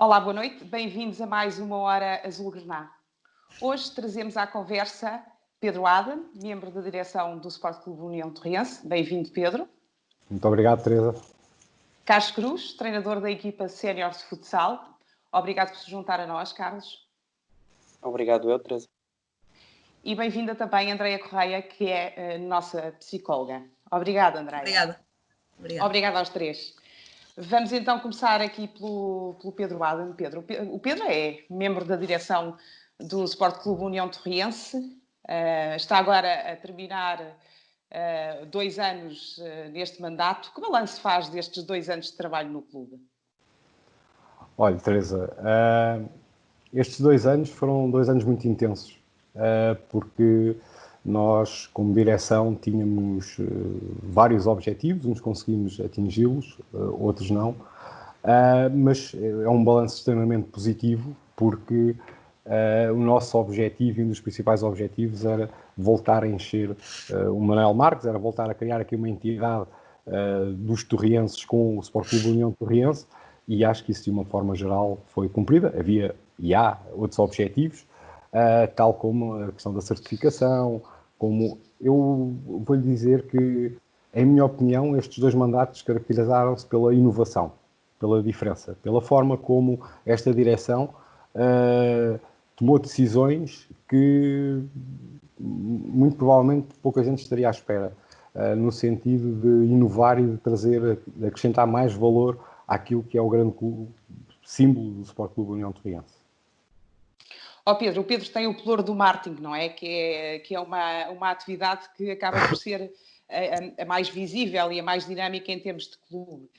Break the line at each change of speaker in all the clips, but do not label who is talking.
Olá, boa noite. Bem-vindos a mais uma Hora Azul-Grená. Hoje trazemos à conversa Pedro Adam, membro da direção do Sport Clube União Torriense. Bem-vindo, Pedro.
Muito obrigado, Teresa.
Carlos Cruz, treinador da equipa sénior de futsal. Obrigado por se juntar a nós, Carlos.
Obrigado, eu, Teresa.
E bem-vinda também Andreia Correia, que é a nossa psicóloga. Obrigada, Andreia. Obrigada aos três. Vamos então começar aqui pelo Pedro Adam. O Pedro é membro da direção do Sport Clube União Torriense. Está agora a terminar 2 anos neste mandato. Que balanço faz destes 2 anos de trabalho no clube?
Olha, Teresa, estes 2 anos foram 2 anos muito intensos, porque nós, como direção, tínhamos vários objetivos, uns conseguimos atingi-los, outros não, mas é um balanço extremamente positivo, porque o nosso objetivo e um dos principais objetivos era voltar a encher o Manuel Marques, era voltar a criar aqui uma entidade dos torrienses com o Sport Clube União Torriense, e acho que isso de uma forma geral foi cumprida. Havia e há outros objetivos, tal como a questão da certificação, como eu vou-lhe dizer que, em minha opinião, estes 2 mandatos caracterizaram-se pela inovação, pela diferença, pela forma como esta direção tomou decisões que muito provavelmente pouca gente estaria à espera, no sentido de inovar e de trazer, de acrescentar mais valor àquilo que é o grande clube, símbolo do Sport Clube União Torriense.
Pedro, o Pedro tem o pelouro do marketing, não é? Que é uma atividade que acaba por ser a mais visível e a mais dinâmica em termos de clube.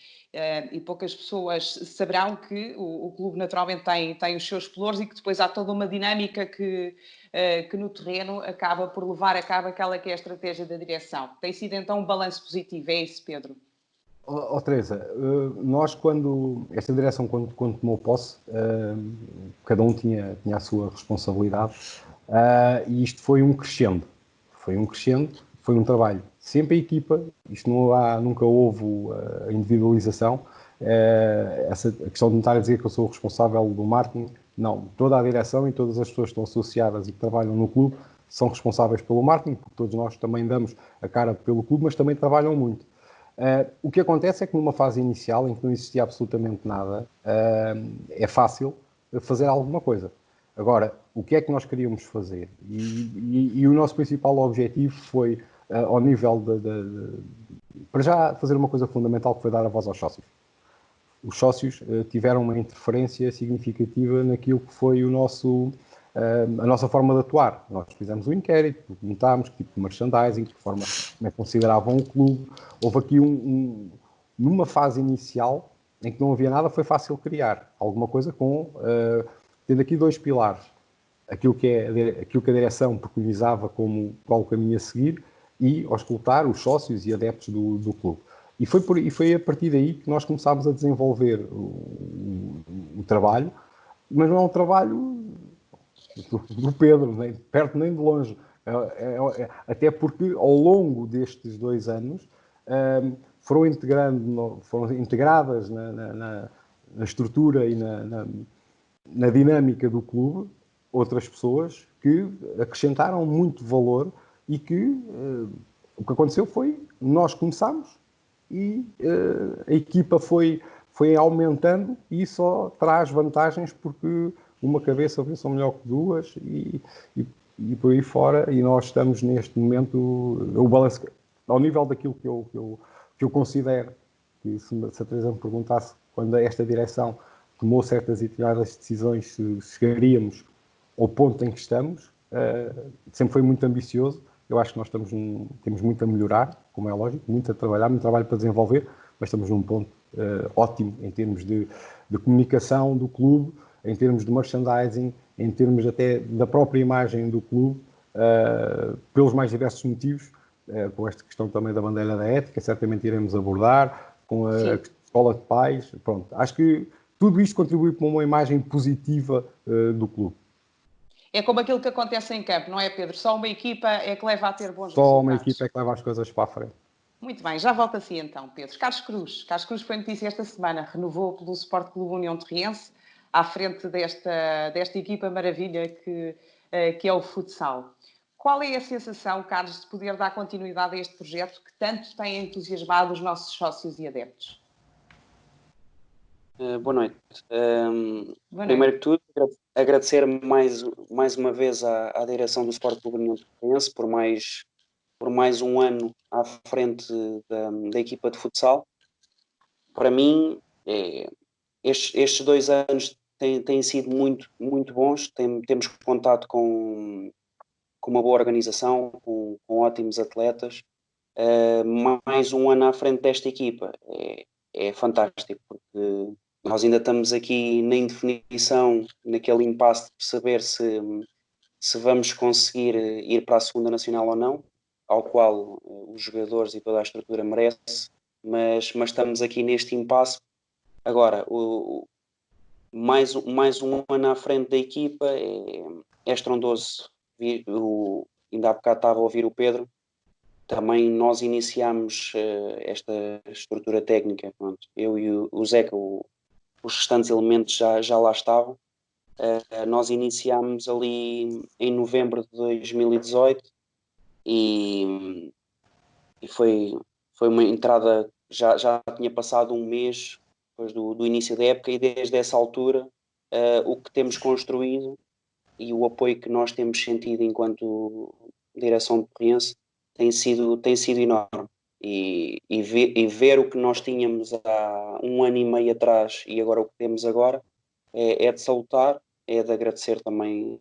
E poucas pessoas saberão que o clube naturalmente tem os seus pelouros e que depois há toda uma dinâmica que no terreno acaba por levar a cabo aquela que é a estratégia da direção. Tem sido então um balanço positivo, é isso, Pedro?
Teresa, nós esta direção quando tomou posse, cada um tinha a sua responsabilidade, e isto foi um crescendo, foi um trabalho, sempre a equipa, isto nunca houve a individualização, a questão de me estar a dizer que eu sou o responsável do marketing, não, toda a direção e todas as pessoas que estão associadas e que trabalham no clube são responsáveis pelo marketing, porque todos nós também damos a cara pelo clube, mas também trabalham muito. O que acontece é que numa fase inicial, em que não existia absolutamente nada, é fácil fazer alguma coisa. Agora, o que é que nós queríamos fazer? E o nosso principal objetivo foi, ao nível para já fazer uma coisa fundamental, que foi dar a voz aos sócios. Os sócios tiveram uma interferência significativa naquilo que foi a nossa forma de atuar. Nós fizemos um inquérito, perguntámos que tipo de merchandising, de que forma como é que consideravam o clube. Houve aqui numa fase inicial em que não havia nada, foi fácil criar alguma coisa tendo aqui 2 pilares. Aquilo que a direção preconizava como qual o caminho a seguir e auscultar os sócios e adeptos do clube. E foi a partir daí que nós começámos a desenvolver o trabalho, mas não é um trabalho do Pedro, nem de perto nem de longe. Até porque, ao longo destes 2 anos, foram integradas na estrutura e na dinâmica do clube outras pessoas que acrescentaram muito valor e que o que aconteceu foi, nós começámos e a equipa foi aumentando e isso só traz vantagens porque uma cabeça pensa melhor que 2 e por aí fora, e nós estamos neste momento, o balanço, ao nível daquilo que eu considero, que se a Teresa me perguntasse quando esta direção tomou certas e determinadas decisões, se chegaríamos ao ponto em que estamos, sempre foi muito ambicioso. Eu acho que nós temos muito a melhorar, como é lógico, muito a trabalhar, muito trabalho para desenvolver, mas estamos num ponto ótimo em termos de comunicação do clube, em termos de merchandising, em termos até da própria imagem do clube, pelos mais diversos motivos, com esta questão também da bandeira da ética, certamente iremos abordar, com a escola de pais, pronto. Acho que tudo isto contribui para uma imagem positiva do clube.
É como aquilo que acontece em campo, não é, Pedro? Só uma equipa é que leva a ter bons resultados.
Só uma equipa é que leva as coisas para a frente.
Muito bem, já volto assim então, Pedro. Carlos Cruz foi notícia esta semana, renovou pelo Sport Clube União Torriense. à frente desta equipa maravilha que é o futsal. Qual é a sensação, Carlos, de poder dar continuidade a este projeto que tanto tem entusiasmado os nossos sócios e adeptos?
Boa noite.
Boa
Primeiro
noite.
que tudo, agradecer mais uma vez à direção do Sport Clube União de Portuense por mais um ano à frente da equipa de futsal. Para mim, estes 2 anos têm sido muito, muito bons. Temos contato com uma boa organização, com ótimos atletas. Mais um ano à frente desta equipa é fantástico, porque nós ainda estamos aqui na indefinição, naquele impasse de saber se vamos conseguir ir para a segunda nacional ou não, ao qual os jogadores e toda a estrutura merece, mas estamos aqui neste impasse. Agora, mais um ano à frente da equipa é estrondoso. Ainda há bocado estava a ouvir o Pedro. Também nós iniciámos esta estrutura técnica. Pronto. Eu e o Zeca, os restantes elementos já lá estavam. Nós iniciámos ali em novembro de 2018 e foi uma entrada, já tinha passado um mês depois do início da época, e desde essa altura o que temos construído e o apoio que nós temos sentido enquanto direção de Porriense tem sido enorme. E ver o que nós tínhamos há um ano e meio atrás e agora o que temos agora é de salutar, é de agradecer também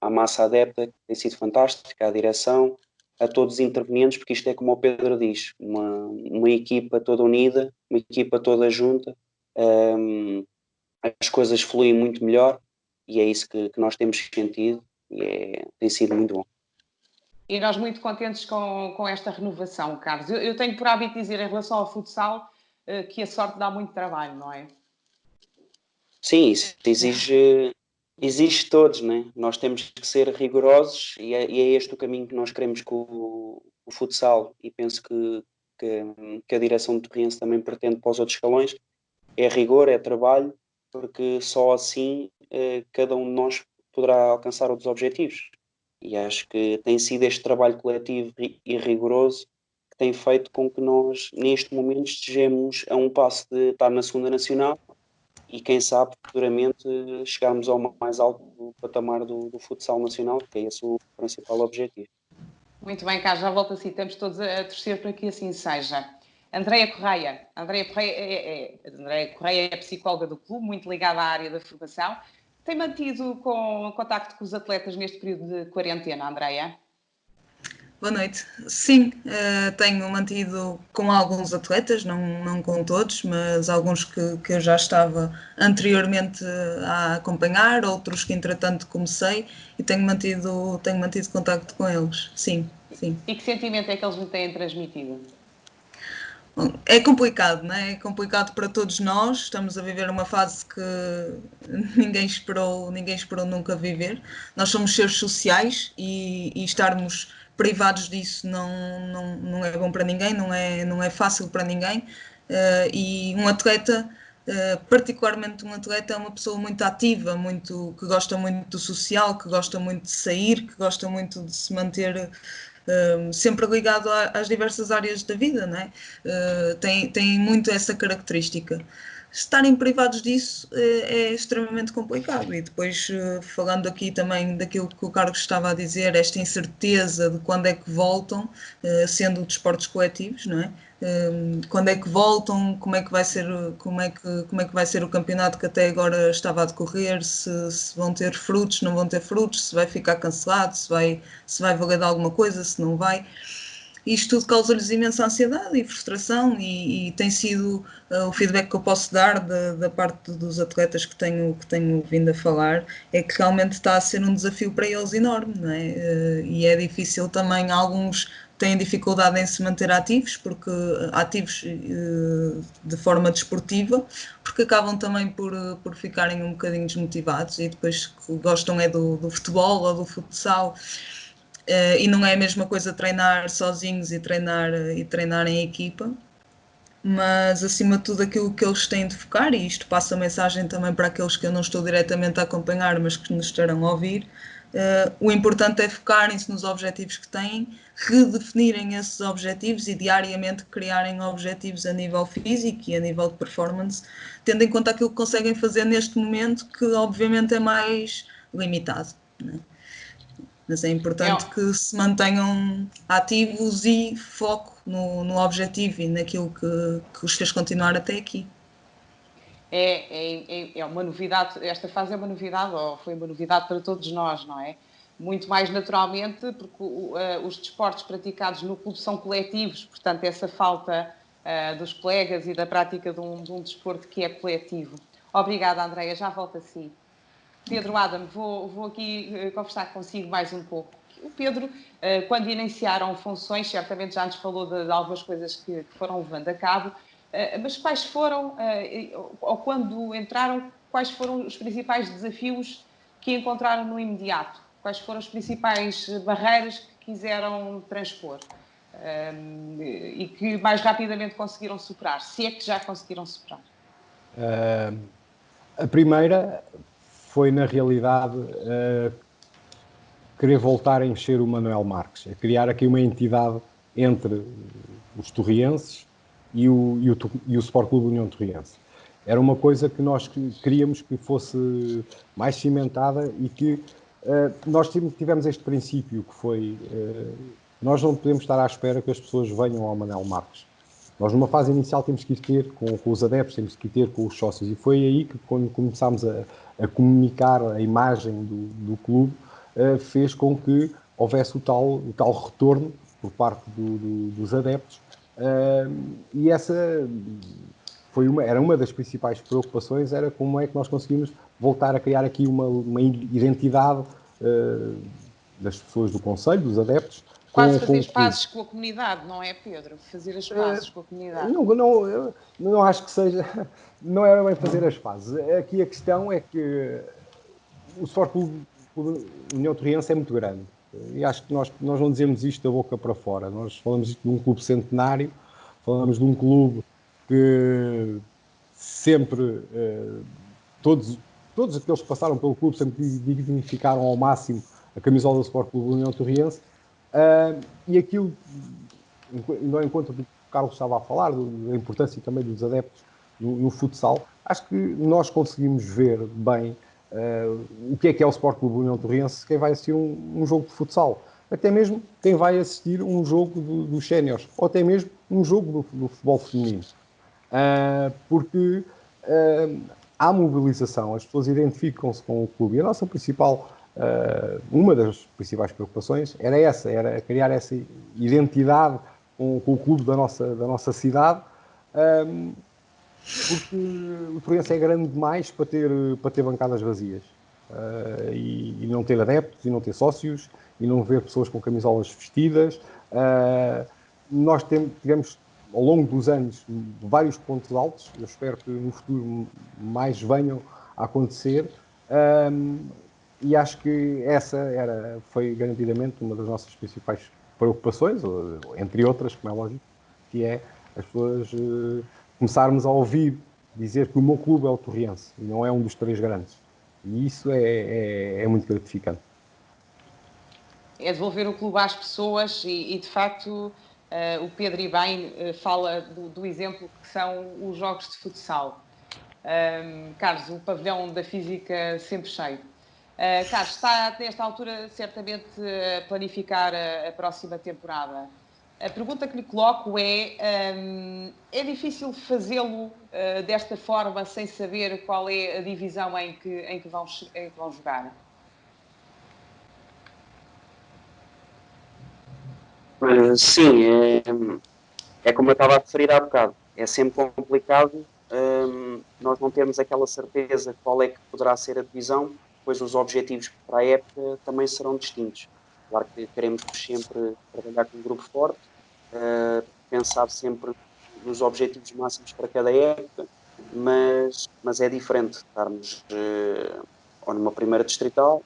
à massa adepta, que tem sido fantástica, à direção, a todos os intervenientes, porque isto é como o Pedro diz, uma equipa toda unida, uma equipa toda junta, as coisas fluem muito melhor e é isso que nós temos sentido e tem sido muito bom.
E nós muito contentes com esta renovação, Carlos. Eu tenho por hábito dizer em relação ao futsal que a sorte dá muito trabalho, não é?
Sim, isso exige todos, né? Nós temos que ser rigorosos e é este o caminho que nós queremos com o futsal, e penso que a direção de Torriense também pretende para os outros escalões. É rigor, é trabalho, porque só assim cada um de nós poderá alcançar outros objetivos. E acho que tem sido este trabalho coletivo e rigoroso que tem feito com que nós, neste momento, estejamos a um passo de estar na segunda nacional e, quem sabe, futuramente chegarmos ao mais alto patamar do futsal nacional, que é esse o principal objetivo.
Muito bem, Carlos, já volto assim, estamos todos a torcer para que assim seja. Andreia Correia é psicóloga do clube, muito ligada à área da formação. Tem mantido contacto com os atletas neste período de quarentena, Andreia?
Boa noite. Sim, tenho mantido com alguns atletas, não com todos, mas alguns que eu já estava anteriormente a acompanhar, outros que entretanto comecei, e tenho mantido contacto com eles, sim.
E que sentimento é que eles me têm transmitido?
É complicado, não é? É complicado para todos nós. Estamos a viver uma fase que ninguém esperou nunca viver. Nós somos seres sociais e estarmos privados disso não é bom para ninguém, não é fácil para ninguém. E um atleta, particularmente um atleta, é uma pessoa muito ativa, que gosta muito do social, que gosta muito de sair, que gosta muito de se manter sempre ligado às diversas áreas da vida, não é? Tem muito essa característica. Estarem privados disso é extremamente complicado. E depois, falando aqui também daquilo que o Carlos estava a dizer, esta incerteza de quando é que voltam, sendo desportos coletivos, não é? Quando é que voltam, como é que vai ser o campeonato que até agora estava a decorrer, se vão ter frutos, não vão ter frutos, se vai ficar cancelado, se vai valer de alguma coisa, se não vai. Isto tudo causa-lhes imensa ansiedade e frustração, e tem sido o feedback que eu posso dar da parte dos atletas que tenho vindo a falar, é que realmente está a ser um desafio para eles enorme, não é? E é difícil também, alguns têm dificuldade em se manter ativos, de forma desportiva, porque acabam também por ficarem um bocadinho desmotivados e depois gostam do futebol ou do futsal. E não é a mesma coisa treinar sozinhos e treinar em equipa. mas acima de tudo aquilo que eles têm de focar, e isto passa a mensagem também para aqueles que eu não estou diretamente a acompanhar, mas que nos estarão a ouvir, o importante é focarem-se nos objetivos que têm, redefinirem esses objetivos e diariamente criarem objetivos a nível físico e a nível de performance, tendo em conta aquilo que conseguem fazer neste momento, que obviamente é mais limitado, né? Mas é importante que se mantenham ativos e foco no objetivo e naquilo que os fez continuar até aqui.
É uma novidade, esta fase é uma novidade, ou foi uma novidade para todos nós, não é? Muito mais naturalmente, porque os desportos praticados no clube são coletivos, portanto, essa falta dos colegas e da prática de um desporto que é coletivo. Obrigada, Andreia, já volto a si. Pedro Adam, vou aqui conversar consigo mais um pouco. O Pedro, quando iniciaram funções, certamente já nos falou de algumas coisas que foram levando a cabo, mas quais foram, ou quando entraram, quais foram os principais desafios que encontraram no imediato? Quais foram as principais barreiras que quiseram transpor? E que mais rapidamente conseguiram superar, se é que já conseguiram superar?
A primeira foi, na realidade, querer voltar a encher o Manuel Marques, a criar aqui uma entidade entre os torrienses e o Sport Clube União Torriense. Era uma coisa que nós queríamos que fosse mais cimentada e que nós tivemos este princípio que foi nós não podemos estar à espera que as pessoas venham ao Manuel Marques. Nós numa fase inicial temos que ir ter com os adeptos, temos que ir ter com os sócios, e foi aí que quando começámos a comunicar a imagem do clube, fez com que houvesse o tal retorno por parte dos adeptos, e essa era uma das principais preocupações, era como é que nós conseguimos voltar a criar aqui uma identidade das pessoas do concelho, dos adeptos.
Quase fazer as pazes com a comunidade, não é, Pedro? Fazer as pazes com a comunidade.
Não acho que seja, não é bem fazer as pazes. Aqui a questão é que o Sport Clube União Torriense é muito grande. E acho que nós não dizemos isto da boca para fora. Nós falamos isto de um clube centenário, falamos de um clube que sempre, todos aqueles que passaram pelo clube sempre dignificaram ao máximo a camisola do Sport Clube União Torriense, e aquilo, no encontro do que o Carlos estava a falar, da importância também dos adeptos no futsal, acho que nós conseguimos ver bem o que é o Sport Clube União Torriense, quem vai assistir um jogo de futsal, até mesmo quem vai assistir um jogo dos séniores, ou até mesmo um jogo do futebol feminino, porque há mobilização, as pessoas identificam-se com o clube, e a nossa principal, uma das principais preocupações era criar essa identidade com o clube da nossa cidade, porque o Torriense é grande demais para ter bancadas vazias, e não ter adeptos, e não ter sócios, e não ver pessoas com camisolas vestidas. Nós tivemos, ao longo dos anos, vários pontos altos. Eu espero que no futuro mais venham a acontecer, e acho que essa foi garantidamente uma das nossas principais preocupações, entre outras, como é lógico, que é as pessoas começarmos a ouvir dizer que o meu clube é o Torriense e não é um dos três grandes. E isso é muito gratificante.
É devolver o clube às pessoas e de facto, o Pedro e bem fala do exemplo que são os jogos de futsal. Carlos, o pavilhão da física sempre cheio. Carlos, está nesta altura certamente a planificar a próxima temporada. A pergunta que lhe coloco é difícil fazê-lo desta forma sem saber qual é a divisão em que vão jogar?
Sim, é como eu estava a referir há bocado. É sempre complicado nós não termos aquela certeza qual é que poderá ser a divisão, pois os objetivos para a época também serão distintos. Claro que queremos sempre trabalhar com um grupo forte, pensar sempre nos objetivos máximos para cada época, mas é diferente estarmos ou numa primeira distrital,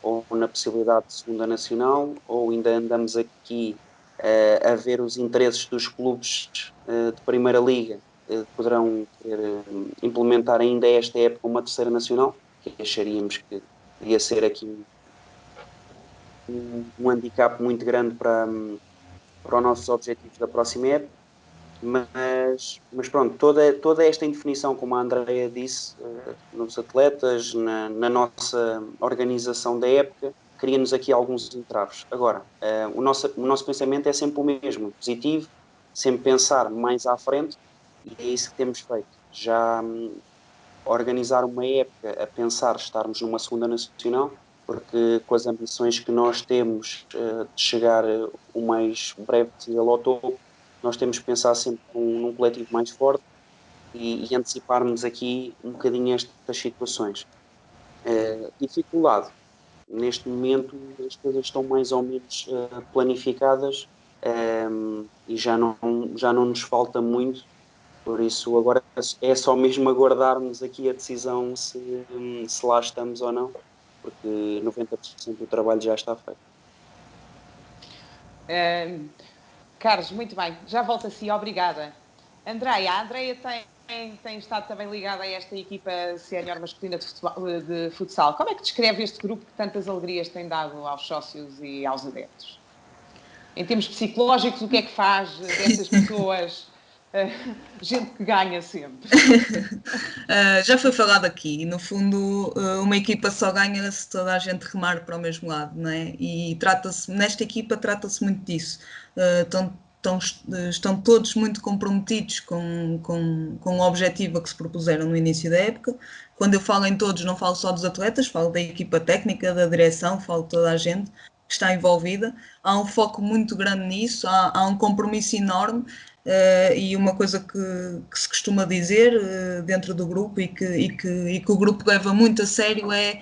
ou na possibilidade de segunda nacional, ou ainda andamos aqui a ver os interesses dos clubes de Primeira Liga, poderão querer implementar ainda esta época uma terceira nacional, que acharíamos que ia ser aqui um handicap muito grande para os nossos objetivos da próxima época. Mas pronto, toda esta indefinição, como a Andrea disse, nos atletas, na nossa organização da época, cria-nos aqui alguns entraves. Agora, o nosso pensamento é sempre o mesmo, positivo, sempre pensar mais à frente, e é isso que temos feito. Já organizar uma época a pensar estarmos numa segunda nacional, porque com as ambições que nós temos de chegar o mais breve possível ao topo, nós temos que pensar sempre num coletivo mais forte e anteciparmos aqui um bocadinho estas situações. Dificuldade. Neste momento as coisas estão mais ou menos planificadas e já não nos falta muito, por isso agora é só mesmo aguardarmos aqui a decisão se lá estamos ou não, porque 90% do trabalho já está feito.
Carlos, muito bem, já volto a si, obrigada. Andreia, a Andreia tem estado também ligada a esta equipa sénior masculina de futsal. Como é que descreve este grupo que tantas alegrias tem dado aos sócios e aos adeptos? Em termos psicológicos, o que é que faz dessas pessoas gente que ganha sempre?
Já foi falado aqui, no fundo, uma equipa só ganha se toda a gente remar para o mesmo lado, não é? E nesta equipa trata-se muito disso. Estão todos muito comprometidos com o objetivo a que se propuseram no início da época. Quando eu falo em todos, não falo só dos atletas, falo da equipa técnica, da direção, falo de toda a gente que está envolvida. Há um foco muito grande nisso, há um compromisso enorme. E uma coisa que se costuma dizer dentro do grupo e que o grupo leva muito a sério é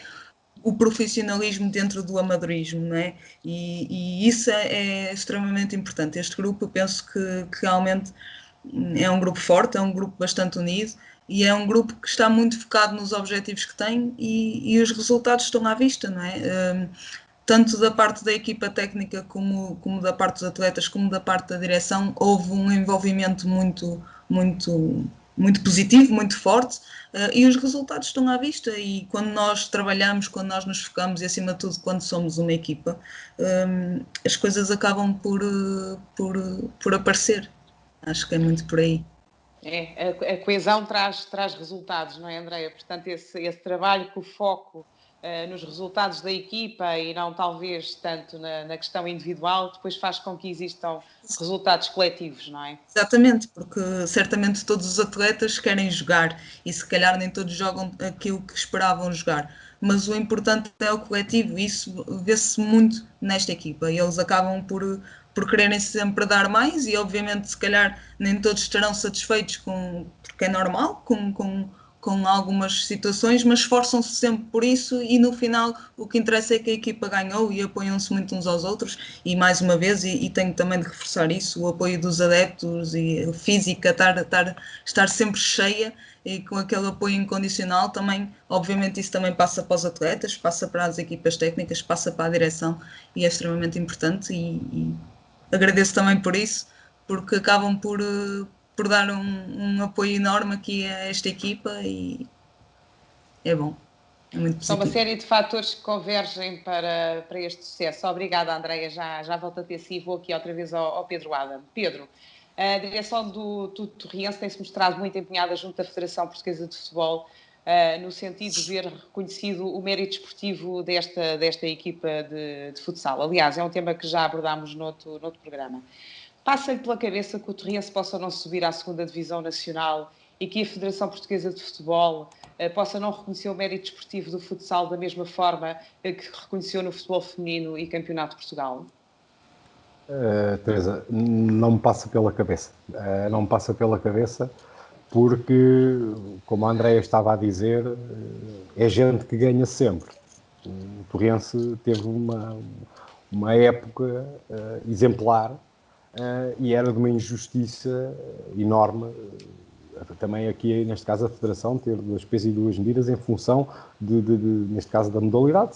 o profissionalismo dentro do amadorismo, não é? E isso é extremamente importante. Este grupo, eu penso que realmente é um grupo forte, é um grupo bastante unido e é um grupo que está muito focado nos objetivos que tem e os resultados estão à vista, não é? Tanto da parte da equipa técnica como da parte dos atletas, como da parte da direção, houve um envolvimento muito positivo, muito forte, e os resultados estão à vista. E quando nós trabalhamos, quando nós nos focamos e, acima de tudo, quando somos uma equipa, as coisas acabam por aparecer. Acho que é muito por aí.
A coesão traz resultados, não é, Andreia? Portanto, esse trabalho com o foco nos resultados da equipa e não talvez tanto na questão individual, depois faz com que existam resultados coletivos, não é?
Exatamente, porque certamente todos os atletas querem jogar e se calhar nem todos jogam aquilo que esperavam jogar, mas o importante é o coletivo e isso vê-se muito nesta equipa e eles acabam por quererem sempre dar mais e obviamente se calhar nem todos estarão satisfeitos porque é normal, com algumas situações, mas esforçam-se sempre por isso e no final o que interessa é que a equipa ganhou e apoiam-se muito uns aos outros e mais uma vez, e tenho também de reforçar isso, o apoio dos adeptos e a física, estar sempre cheia e com aquele apoio incondicional também, obviamente isso também passa para os atletas, passa para as equipas técnicas, passa para a direção e é extremamente importante e agradeço também por isso, porque acabam por dar um apoio enorme aqui a esta equipa e é bom, é muito positivo.
São uma série de fatores que convergem para este sucesso. Obrigada, Andreia, já volto a ter si e vou aqui outra vez ao Pedro Adam. Pedro, a direção do Torriense tem-se mostrado muito empenhada junto à Federação Portuguesa de Futebol no sentido de ver reconhecido o mérito esportivo desta equipa de futsal. Aliás, é um tema que já abordámos noutro programa. Passa-lhe pela cabeça que o Torriense possa não subir à segunda divisão nacional e que a Federação Portuguesa de Futebol possa não reconhecer o mérito esportivo do futsal da mesma forma que reconheceu no futebol feminino e Campeonato de Portugal?
Teresa, não me passa pela cabeça. Não me passa pela cabeça porque, como a Andreia estava a dizer, é gente que ganha sempre. O Torrense teve uma época exemplar e era de uma injustiça enorme. Também aqui, neste caso, a Federação ter duas pesos e duas medidas em função, neste caso, da modalidade.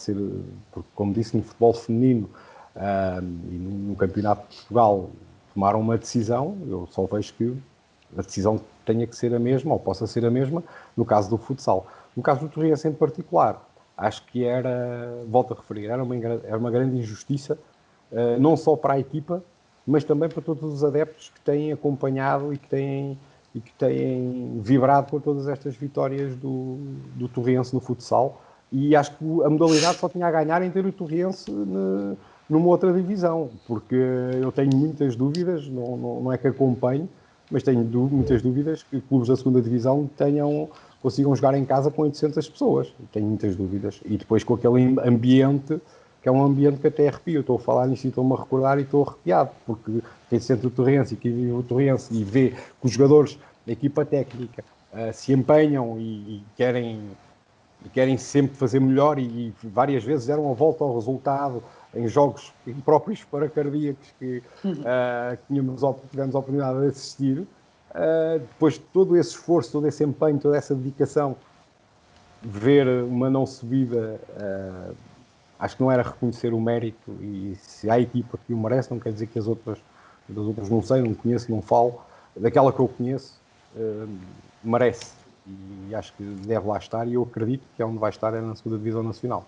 Porque, como disse, no futebol feminino e no Campeonato de Portugal tomaram uma decisão, eu só vejo que a decisão tenha que ser a mesma, ou possa ser a mesma, no caso do futsal. No caso do Torriense em particular, acho que volto a referir, era uma grande injustiça, não só para a equipa, mas também para todos os adeptos que têm acompanhado e que têm vibrado por todas estas vitórias do Torriense no futsal. E acho que a modalidade só tinha a ganhar em ter o Torriense numa outra divisão, porque eu tenho muitas dúvidas, não é que acompanho, mas tenho muitas dúvidas que clubes da segunda divisão consigam jogar em casa com 800 pessoas. Tenho muitas dúvidas. E depois com aquele ambiente, que é um ambiente que até arrepio. Eu estou a falar nisto e estou-me a recordar e estou arrepiado, porque quem sente o Torriense e quem vive o Torriense e vê que os jogadores da equipa técnica se empenham e querem sempre fazer melhor e várias vezes deram a volta ao resultado em jogos próprios para cardíacos que tivemos a oportunidade de assistir. Depois de todo esse esforço, todo esse empenho, toda essa dedicação, ver uma não subida, acho que não era reconhecer o mérito, e se há equipa que o merece, não quer dizer que das outras não sei, não conheço, não falo, daquela que eu conheço, merece, e acho que deve lá estar, e eu acredito que é onde vai estar, é na segunda divisão nacional.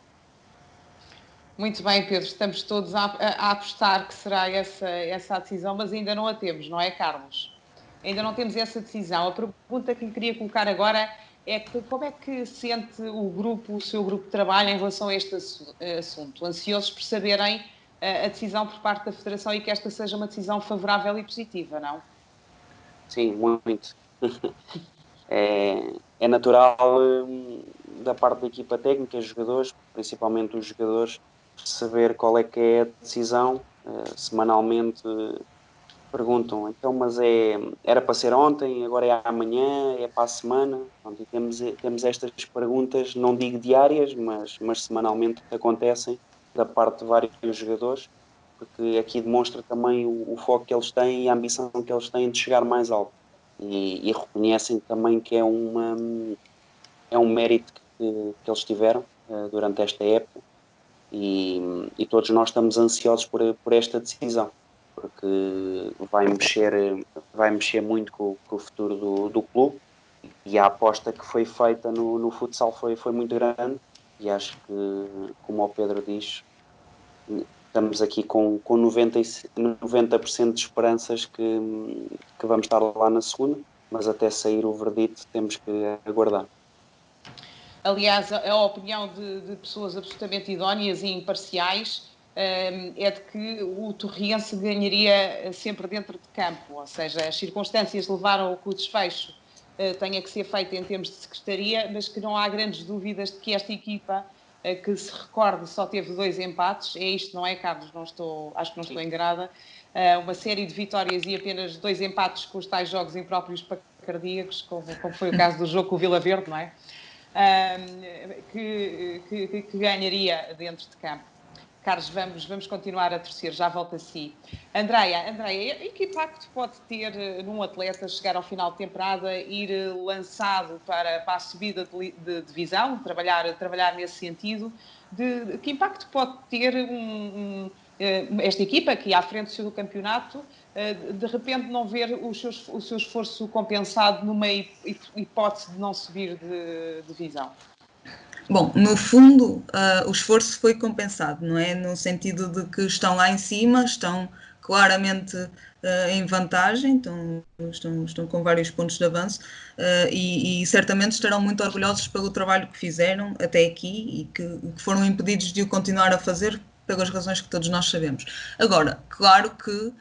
Muito bem, Pedro, estamos todos a apostar que será essa a decisão, mas ainda não a temos, não é, Carlos? Ainda não temos essa decisão. A pergunta que lhe queria colocar agora é como é que sente o seu grupo de trabalho em relação a este assunto? Ansiosos por saberem a decisão por parte da Federação e que esta seja uma decisão favorável e positiva, não?
Sim, muito. É natural da parte da equipa técnica, os jogadores, principalmente os jogadores, saber qual é que é a decisão. Semanalmente perguntam, então, mas era para ser ontem, agora é amanhã, é para a semana? Pronto, e temos estas perguntas, não digo diárias, mas semanalmente acontecem da parte de vários jogadores, porque aqui demonstra também o foco que eles têm e a ambição que eles têm de chegar mais alto. E reconhecem também que é um mérito que eles tiveram durante esta época, e todos nós estamos ansiosos por esta decisão, porque vai mexer muito com o futuro do clube, e a aposta que foi feita no futsal foi muito grande, e acho que, como o Pedro diz, estamos aqui com 90% de esperanças que vamos estar lá na segunda, mas até sair o verdito temos que aguardar.
Aliás, a opinião de pessoas absolutamente idóneas e imparciais é de que o Torriense ganharia sempre dentro de campo, ou seja, as circunstâncias levaram a que o desfecho tenha que ser feito em termos de secretaria, mas que não há grandes dúvidas de que esta equipa, que se recorde, só teve 2 empates, é isto, não é, Carlos? Acho que não estou enganada. Uma série de vitórias e apenas 2 empates com os tais jogos impróprios para cardíacos, como foi o caso do jogo com o Vila Verde, não é? Que ganharia dentro de campo. Carlos, vamos continuar a torcer, já volto a si. Andreia, e que impacto pode ter num atleta chegar ao final de temporada, ir lançado para a subida de divisão, trabalhar nesse sentido? Que impacto pode ter esta equipa aqui à frente do seu campeonato, de repente não ver o seu esforço compensado numa hipótese de não subir de divisão?
Bom, no fundo, o esforço foi compensado, não é? No sentido de que estão lá em cima, estão claramente em vantagem, estão com vários pontos de avanço, e certamente estarão muito orgulhosos pelo trabalho que fizeram até aqui e que foram impedidos de o continuar a fazer pelas razões que todos nós sabemos. Agora, claro que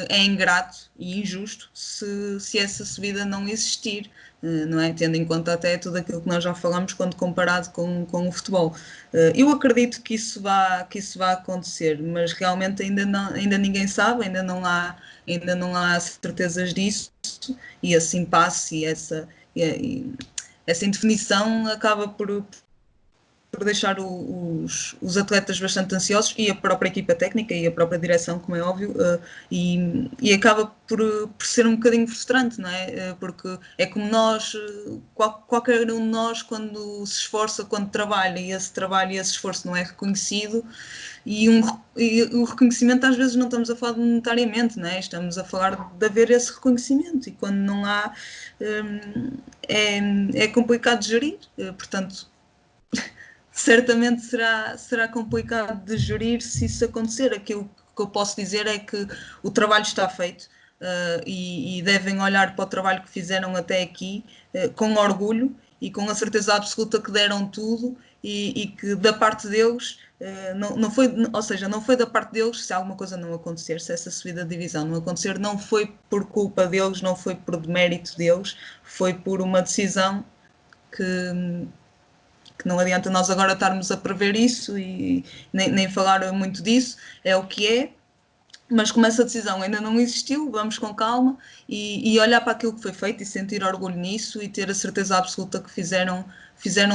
é ingrato e injusto se essa subida não existir, não é? Tendo em conta até tudo aquilo que nós já falamos quando comparado com o futebol. Eu acredito que isso vá acontecer, mas realmente ainda ninguém sabe, ainda não há certezas disso, e esse impasse e essa indefinição acaba por deixar os atletas bastante ansiosos, e a própria equipa técnica e a própria direção, como é óbvio, e acaba por ser um bocadinho frustrante, não é? Porque é como nós, qualquer um de nós, quando se esforça, quando trabalha, e esse trabalho e esse esforço não é reconhecido, e o reconhecimento, às vezes não estamos a falar monetariamente, não é? Estamos a falar de haver esse reconhecimento, e quando não há, é complicado de gerir, portanto, certamente será complicado de gerir se isso acontecer. Aquilo que eu posso dizer é que o trabalho está feito, e devem olhar para o trabalho que fizeram até aqui com orgulho e com a certeza absoluta que deram tudo, e que da parte deles não foi, ou seja, não foi da parte deles se alguma coisa não acontecer, se essa subida de divisão não acontecer, não foi por culpa deles, não foi por demérito deles, foi por uma decisão que não adianta nós agora estarmos a prever isso e nem falar muito disso, é o que é, mas como essa decisão ainda não existiu, vamos com calma e olhar para aquilo que foi feito e sentir orgulho nisso, e ter a certeza absoluta que fizeram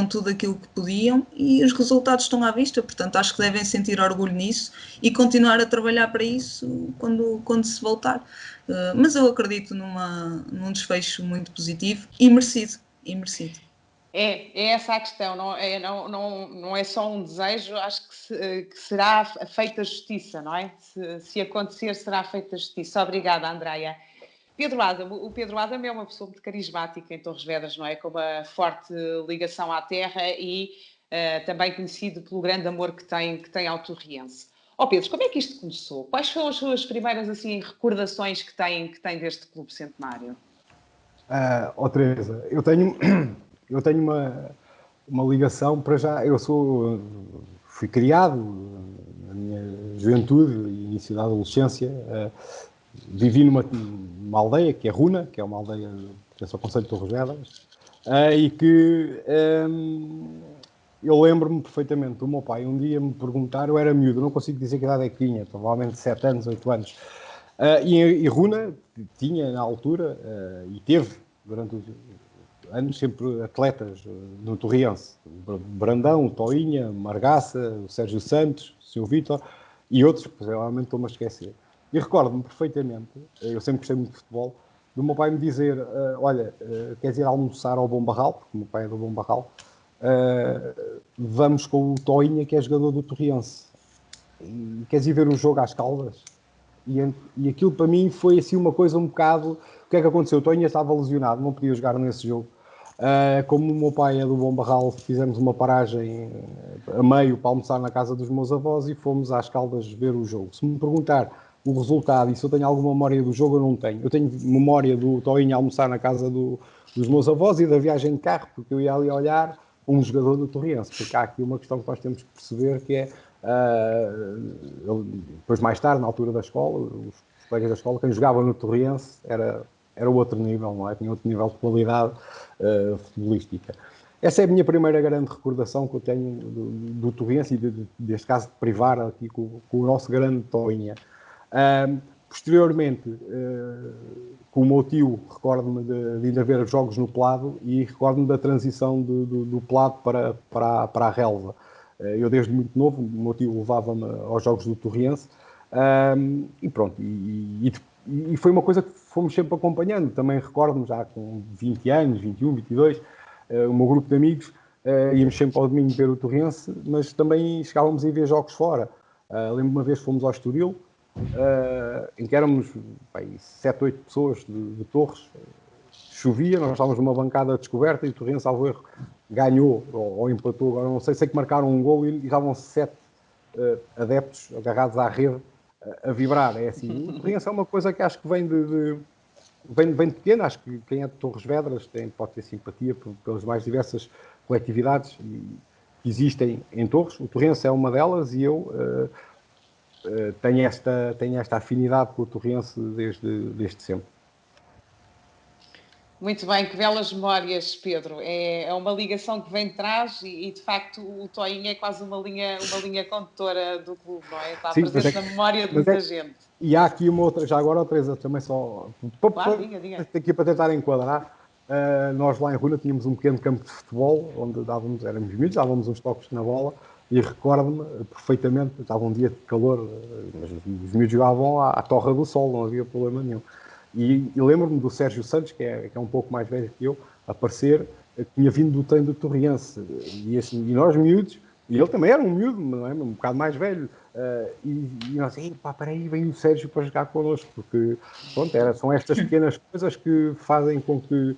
tudo aquilo que podiam, e os resultados estão à vista, portanto acho que devem sentir orgulho nisso e continuar a trabalhar para isso quando se voltar. Mas eu acredito num desfecho muito positivo e merecido.
É essa a questão, não é só um desejo, acho que será feita justiça, não é? Se acontecer, será feita justiça. Obrigada, Andreia. O Pedro Adam é uma pessoa muito carismática em Torres Vedras, não é? Com uma forte ligação à terra e também conhecido pelo grande amor que tem ao torriense. Pedro, como é que isto começou? Quais foram as suas primeiras assim, recordações que tem deste clube centenário?
Teresa, eu tenho uma ligação para já. Fui criado na minha juventude e início da adolescência. Vivi numa aldeia que é Runa, que é uma aldeia que é só o concelho de Torres Vedras, e que eu lembro-me perfeitamente do meu pai um dia me perguntar, eu era miúdo, não consigo dizer que idade é que tinha, provavelmente 7 anos, 8 anos, e Runa tinha na altura, e teve durante os anos sempre atletas no Torriense, Brandão, Toinha, Margaça, o Sérgio Santos, o Sr. Vítor e outros, que provavelmente estou-me a esquecer. E recordo-me perfeitamente, eu sempre gostei muito de futebol, do meu pai me dizer, olha, queres ir almoçar ao Bom Barral, porque o meu pai é do Bom Barral, vamos com o Toinha, que é jogador do Torriense, e queres ir ver o jogo às Caldas? E aquilo para mim foi assim uma coisa um bocado... O que é que aconteceu? O Toinha estava lesionado, não podia jogar nesse jogo. Como o meu pai é do Bom Barral, fizemos uma paragem a meio para almoçar na casa dos meus avós e fomos às Caldas ver o jogo. Se me perguntar o resultado e se eu tenho alguma memória do jogo, eu não tenho. Eu tenho memória do Toinha almoçar na casa dos meus avós e da viagem de carro, porque eu ia ali olhar um jogador do Torriense, porque há aqui uma questão que nós temos que perceber, que é depois mais tarde, na altura da escola, os colegas da escola, quem jogava no Torriense era outro nível, não é? Tinha outro nível de qualidade futebolística. Essa é a minha primeira grande recordação que eu tenho do Torriense e, deste caso, de privar aqui com o nosso grande Toinha. Posteriormente, com o meu tio, recordo-me de ainda ver jogos no Pelado e recordo-me da transição do Pelado para a relva. Eu, desde muito novo, o meu tio levava-me aos jogos do Torriense e pronto. E foi uma coisa que fomos sempre acompanhando. Também recordo-me, já com 20 anos, 21, 22, o meu grupo de amigos íamos sempre ao domingo ver o Torriense, mas também chegávamos a ir ver jogos fora. Lembro uma vez fomos ao Estoril, em que éramos 7, 8 pessoas de Torres. Chovia, nós estávamos numa bancada descoberta e o Torriense, salvo erro, ganhou ou empatou, agora não sei que marcaram um gol e estavam 7 adeptos agarrados à rede a vibrar. É assim, o Torriense é uma coisa que acho que vem de pequeno. Acho que quem é de Torres Vedras pode ter simpatia pelas mais diversas coletividades que existem em Torres. O Torriense é uma delas e eu tenho esta afinidade com o Torriense desde sempre.
Muito bem, que belas memórias, Pedro. É uma ligação que vem de trás e de facto, o Toinha é quase uma linha condutora do clube, não é? Está presente na memória de muita gente.
E há aqui uma outra, já agora, Teresa, também só...
Claro, diga.
Aqui para tentar enquadrar. nós lá em Runa tínhamos um pequeno campo de futebol, onde éramos miúdos, dávamos uns toques na bola, e recordo-me perfeitamente, estava um dia de calor, mas os miúdos jogavam à torra do sol, não havia problema nenhum. E lembro-me do Sérgio Santos, que é um pouco mais velho que eu, aparecer, que tinha vindo do treino do Torriense, e nós miúdos, e ele também era um miúdo, não é? Um bocado mais velho, e nós, peraí, vem o Sérgio para jogar connosco, porque, pronto, são estas pequenas coisas que fazem com que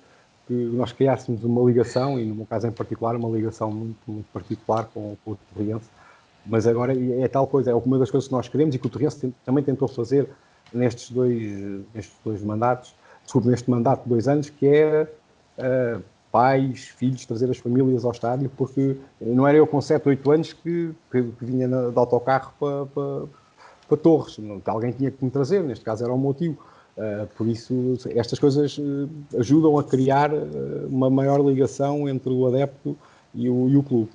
nós criássemos uma ligação, e no meu caso em particular, uma ligação muito, muito particular com o Torriense. Mas agora é tal coisa, é uma das coisas que nós queremos e que o Torriense também tentou fazer nestes dois mandatos, neste mandato de 2 anos, que é pais, filhos, trazer as famílias ao estádio, porque não era eu com 7, 8 anos que vinha de autocarro para Torres, alguém tinha que me trazer, neste caso era o meu tio. Por isso, estas coisas ajudam a criar uma maior ligação entre o adepto e o clube.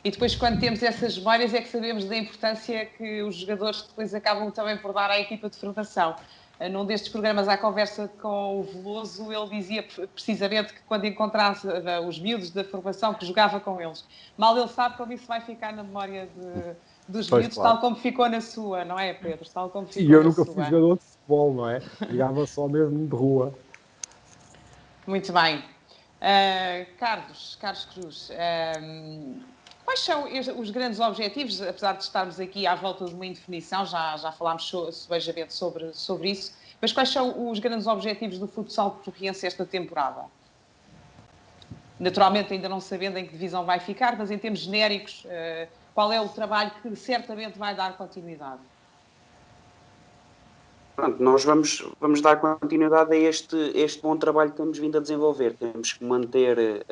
E depois, quando temos essas memórias, é que sabemos da importância que os jogadores depois acabam também por dar à equipa de formação. Num destes programas, à conversa com o Veloso, ele dizia precisamente que quando encontrasse os miúdos da formação, que jogava com eles. Mal ele sabe como isso vai ficar na memória dos miúdos, claro. Tal como ficou na sua, não é, Pedro? Tal como ficou
e eu nunca fui jogador de futebol, não é? Jogava só mesmo de rua.
Muito bem. Carlos Cruz, quais são os grandes objetivos, apesar de estarmos aqui à volta de uma indefinição, já falámos subejamente sobre isso, mas quais são os grandes objetivos do futsal torriense esta temporada? Naturalmente, ainda não sabendo em que divisão vai ficar, mas em termos genéricos, qual é o trabalho que certamente vai dar continuidade?
Pronto, nós vamos dar continuidade a este bom trabalho que temos vindo a desenvolver. Temos que manter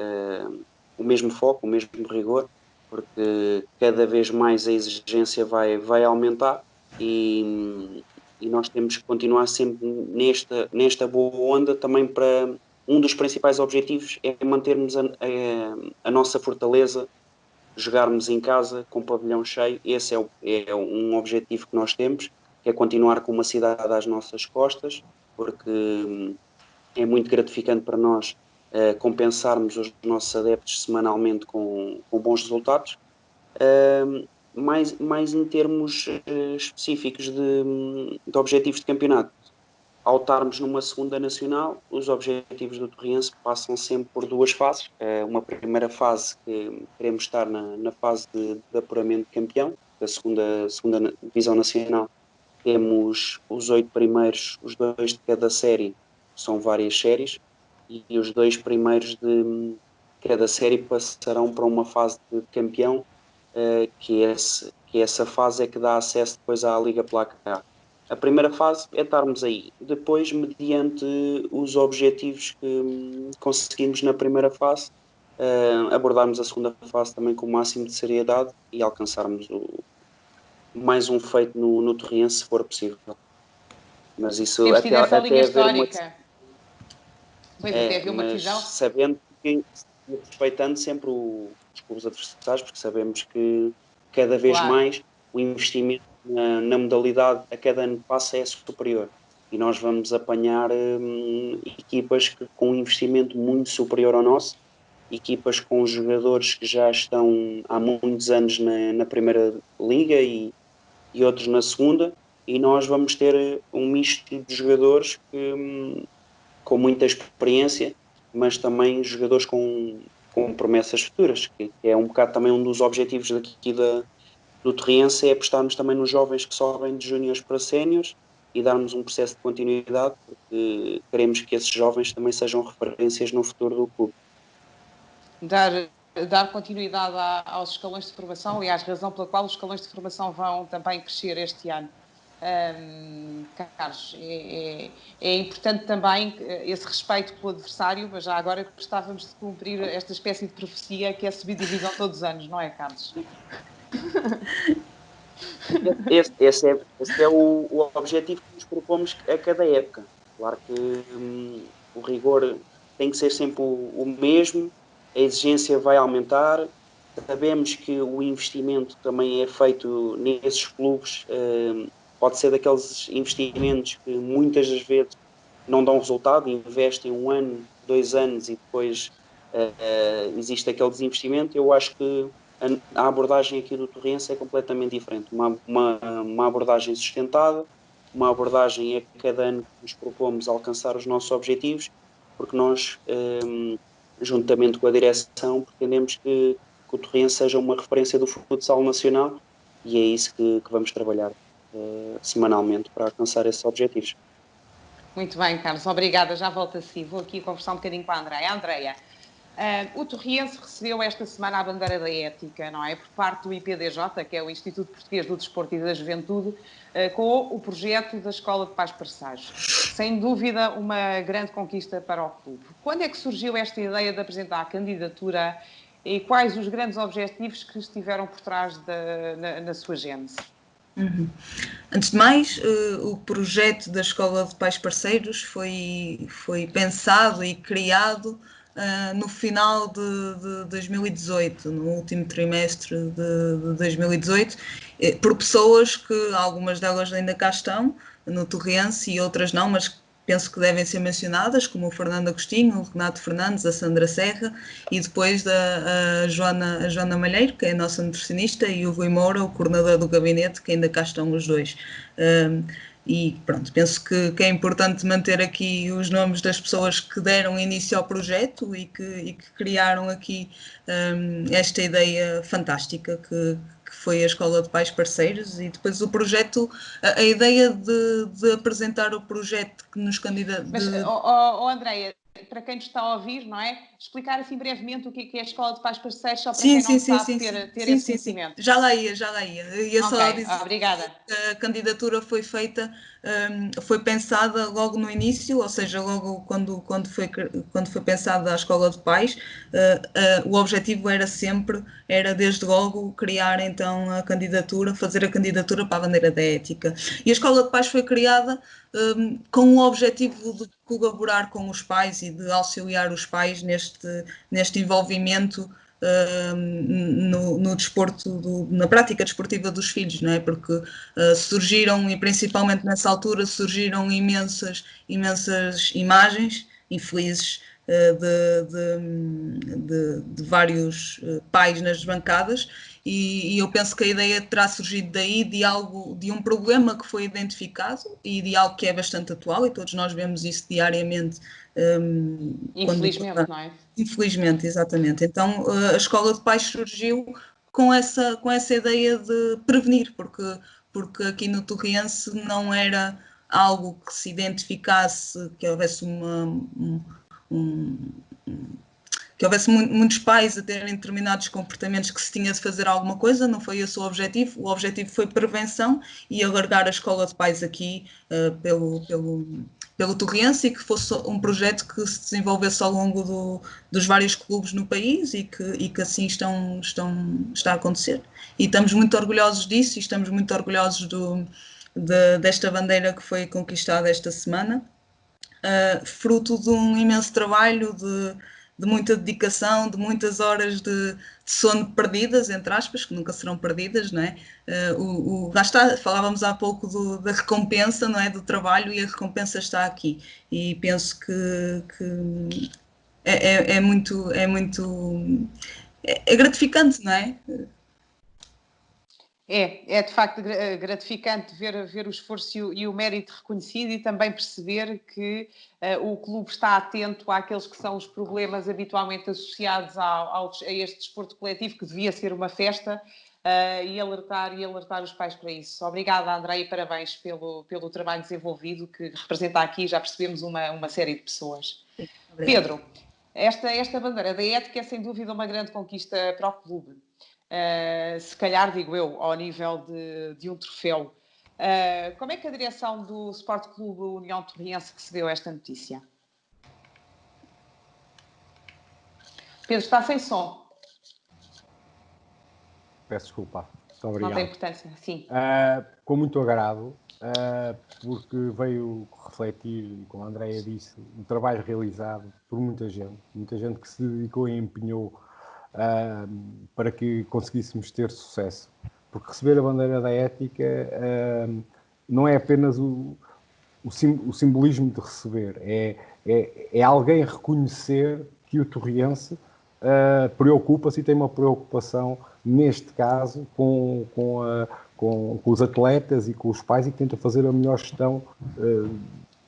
o mesmo foco, o mesmo rigor, porque cada vez mais a exigência vai aumentar e nós temos que continuar sempre nesta boa onda também para... Um dos principais objetivos é mantermos a nossa fortaleza, jogarmos em casa com o pavilhão cheio. Esse é um objetivo que nós temos, que é continuar com uma cidade às nossas costas, porque é muito gratificante para nós compensarmos os nossos adeptos semanalmente com bons resultados. Mais em termos específicos de objetivos de campeonato. Ao estarmos numa segunda nacional, os objetivos do Torriense passam sempre por 2 fases. Uma primeira fase que queremos estar na fase de apuramento de campeão, da segunda divisão nacional. Temos os 8 primeiros, os 2 de cada série, são várias séries, e os 2 primeiros de cada série passarão para uma fase de campeão, que essa fase é que dá acesso depois à Liga Placar. A primeira fase é estarmos aí. Depois, mediante os objetivos que conseguimos na primeira fase, abordarmos a segunda fase também com o máximo de seriedade e alcançarmos mais um feito no Torriense, se for possível. Mas isso
até linha histórica.
Pois até haver uma decisão. Sabendo que, respeitando sempre os clubes adversários, porque sabemos que cada vez mais o investimento na modalidade a cada ano que passa é superior, e nós vamos apanhar equipas com um investimento muito superior ao nosso, equipas com jogadores que já estão há muitos anos na primeira liga e outros na segunda, e nós vamos ter um misto de jogadores com muita experiência, mas também jogadores com promessas futuras, que é um bocado também um dos objetivos daqui do Torriense, é apostarmos também nos jovens que sobem de júniores para séniores e darmos um processo de continuidade, porque queremos que esses jovens também sejam referências no futuro do clube.
Dar continuidade aos escalões de formação, e à razão pela qual os escalões de formação vão também crescer este ano. Carlos, é importante também esse respeito pelo adversário, mas já agora gostávamos de cumprir esta espécie de profecia que é subir divisão todos os anos, não é, Carlos?
Esse é o objetivo que nos propomos a cada época. Claro que o rigor tem que ser sempre o mesmo, a exigência vai aumentar, sabemos que o investimento também é feito nesses clubes, pode ser daqueles investimentos que muitas das vezes não dão resultado, investem 1 ano, 2 anos e depois existe aquele desinvestimento. Eu acho que a abordagem aqui do Torrense é completamente diferente. Uma abordagem sustentada, uma abordagem a cada ano que nos propomos alcançar os nossos objetivos, porque nós, juntamente com a direção, pretendemos que o Torrense seja uma referência do futsal nacional, e é isso que vamos trabalhar semanalmente para alcançar esses objetivos.
Muito bem, Carlos, obrigada. Já volto a si. Vou aqui conversar um bocadinho com a Andreia. Andreia, o Torriense recebeu esta semana a bandeira da ética, não é? Por parte do IPDJ, que é o Instituto Português do Desporto e da Juventude, com o projeto da Escola de Pais Parceiros. Sem dúvida, uma grande conquista para o clube. Quando é que surgiu esta ideia de apresentar a candidatura e quais os grandes objetivos que estiveram por trás na sua gênese?
Antes de mais, o projeto da Escola de Pais Parceiros foi pensado e criado no final de 2018, no último trimestre de 2018, por pessoas que algumas delas ainda cá estão, no Torrense, e outras não, mas penso que devem ser mencionadas, como o Fernando Agostinho, o Renato Fernandes, a Sandra Serra, e depois a Joana Malheiro, que é a nossa nutricionista, e o Rui Moura, o coordenador do gabinete, que ainda cá estão os dois. E pronto, penso que é importante manter aqui os nomes das pessoas que deram início ao projeto e que criaram aqui esta ideia fantástica que foi a Escola de Pais Parceiros. E depois o projeto, a ideia de apresentar o projeto que nos candidata...
Mas, Andreia, para quem nos está a ouvir, não é? Explicar assim brevemente o que é a Escola de Pais Parceiros, só para quem não sabe ter esse conhecimento.
Já lá ia. Ia só dizer
obrigada.
Que a candidatura foi feita, foi pensada logo no início, ou seja, logo quando foi pensada a Escola de Pais, o objetivo era desde logo criar então a candidatura, fazer a candidatura para a bandeira da ética. E a Escola de Pais foi criada com o objetivo de colaborar com os pais e de auxiliar os pais neste envolvimento no desporto, na prática desportiva dos filhos, não é? Porque surgiram, e principalmente nessa altura, surgiram imensas imagens infelizes de vários pais nas bancadas, e eu penso que a ideia terá surgido daí, de um problema que foi identificado e de algo que é bastante atual, e todos nós vemos isso diariamente.
Infelizmente, não é?
Infelizmente, exatamente. Então a Escola de Pais surgiu com essa ideia de prevenir, porque aqui no Torriense não era algo que se identificasse, que houvesse que houvesse muitos pais a terem determinados comportamentos que se tinha de fazer alguma coisa. Não foi esse o objetivo. O objetivo foi prevenção e alargar a Escola de Pais aqui pelo Torriense, e que fosse um projeto que se desenvolvesse ao longo dos vários clubes no país, e que assim está a acontecer. E estamos muito orgulhosos disso, e estamos muito orgulhosos desta bandeira que foi conquistada esta semana, fruto de um imenso trabalho, de muita dedicação, de muitas horas de sono perdidas, entre aspas, que nunca serão perdidas, não é? Lá está, falávamos há pouco da recompensa, não é? Do trabalho, e a recompensa está aqui. E penso que é muito gratificante, não é?
É de facto gratificante ver o esforço e o mérito reconhecido, e também perceber que o clube está atento àqueles que são os problemas habitualmente associados a este desporto coletivo, que devia ser uma festa, e alertar os pais para isso. Obrigada, André, e parabéns pelo trabalho desenvolvido, que representa aqui, já percebemos, uma série de pessoas.
Sim,
Pedro, esta bandeira da ética é sem dúvida uma grande conquista para o clube. Se calhar, digo eu, ao nível de um troféu. Como é que a direção do Sport Clube União Torriense recebeu esta notícia? Pedro, está sem som.
Peço desculpa. Muito obrigado.
Não tem importância, sim.
Com muito agrado, porque veio refletir, como a Andreia disse, um trabalho realizado por muita gente que se dedicou e empenhou para que conseguíssemos ter sucesso. Porque receber a bandeira da ética não é apenas o simbolismo de receber, é alguém reconhecer que o torriense preocupa-se e tem uma preocupação, neste caso, com os atletas e com os pais, e que tenta fazer a melhor gestão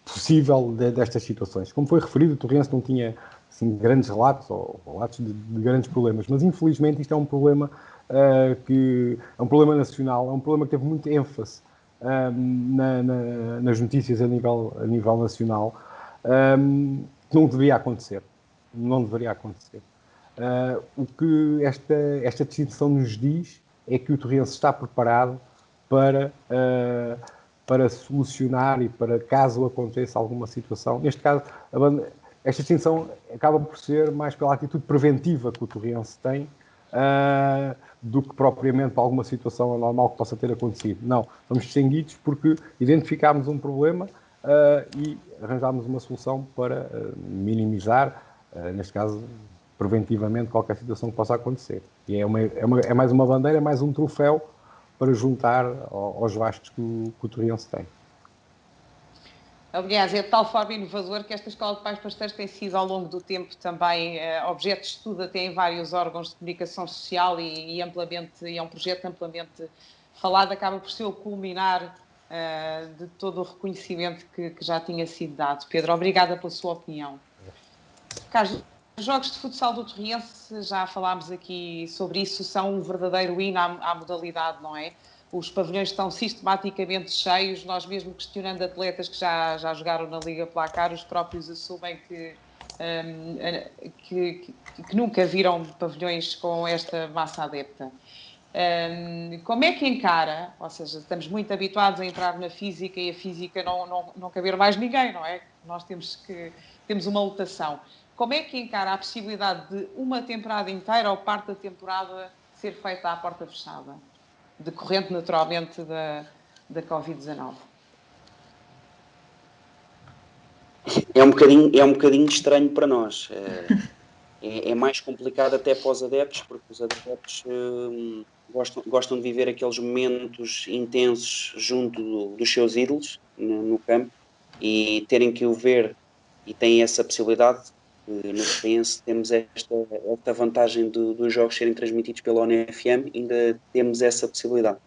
possível destas situações. Como foi referido, o Torriense não tinha assim, grandes relatos ou relatos de grandes problemas, mas infelizmente isto é um problema que é um problema nacional, é um problema que teve muita ênfase nas notícias a nível nacional, que não deveria acontecer. Não deveria acontecer. O que esta distinção nos diz é que o Torriense está preparado para solucionar e para, caso aconteça alguma situação, neste caso, esta distinção acaba por ser mais pela atitude preventiva que o Torriense tem do que propriamente para alguma situação anormal que possa ter acontecido. Não, estamos distinguidos porque identificámos um problema e arranjámos uma solução para minimizar, neste caso, preventivamente, qualquer situação que possa acontecer. E é mais uma bandeira, é mais um troféu para juntar aos vastos que o Torriense tem.
Aliás, é de tal forma inovador que esta Escola de Pais Pastores tem sido, ao longo do tempo, também objeto de estudo até em vários órgãos de comunicação social e é um projeto amplamente falado, acaba por ser o culminar de todo o reconhecimento que já tinha sido dado. Pedro, obrigada pela sua opinião. Carlos, os jogos de futsal do Torriense, já falámos aqui sobre isso, são um verdadeiro hino à modalidade, não é? Os pavilhões estão sistematicamente cheios, nós mesmo questionando atletas que já jogaram na Liga Placar, os próprios assumem que nunca viram pavilhões com esta massa adepta. Como é que encara, ou seja, estamos muito habituados a entrar na física e a física não caber mais ninguém, não é? Nós temos uma lotação. Como é que encara a possibilidade de uma temporada inteira ou parte da temporada ser feita à porta fechada? Decorrente, naturalmente, da Covid-19.
É um bocadinho estranho para nós. É mais complicado até para os adeptos, porque os adeptos gostam de viver aqueles momentos intensos junto dos seus ídolos no campo, e terem que o ver, e têm essa possibilidade. No Torriense temos esta vantagem dos jogos serem transmitidos pela ONFM, ainda temos essa possibilidade,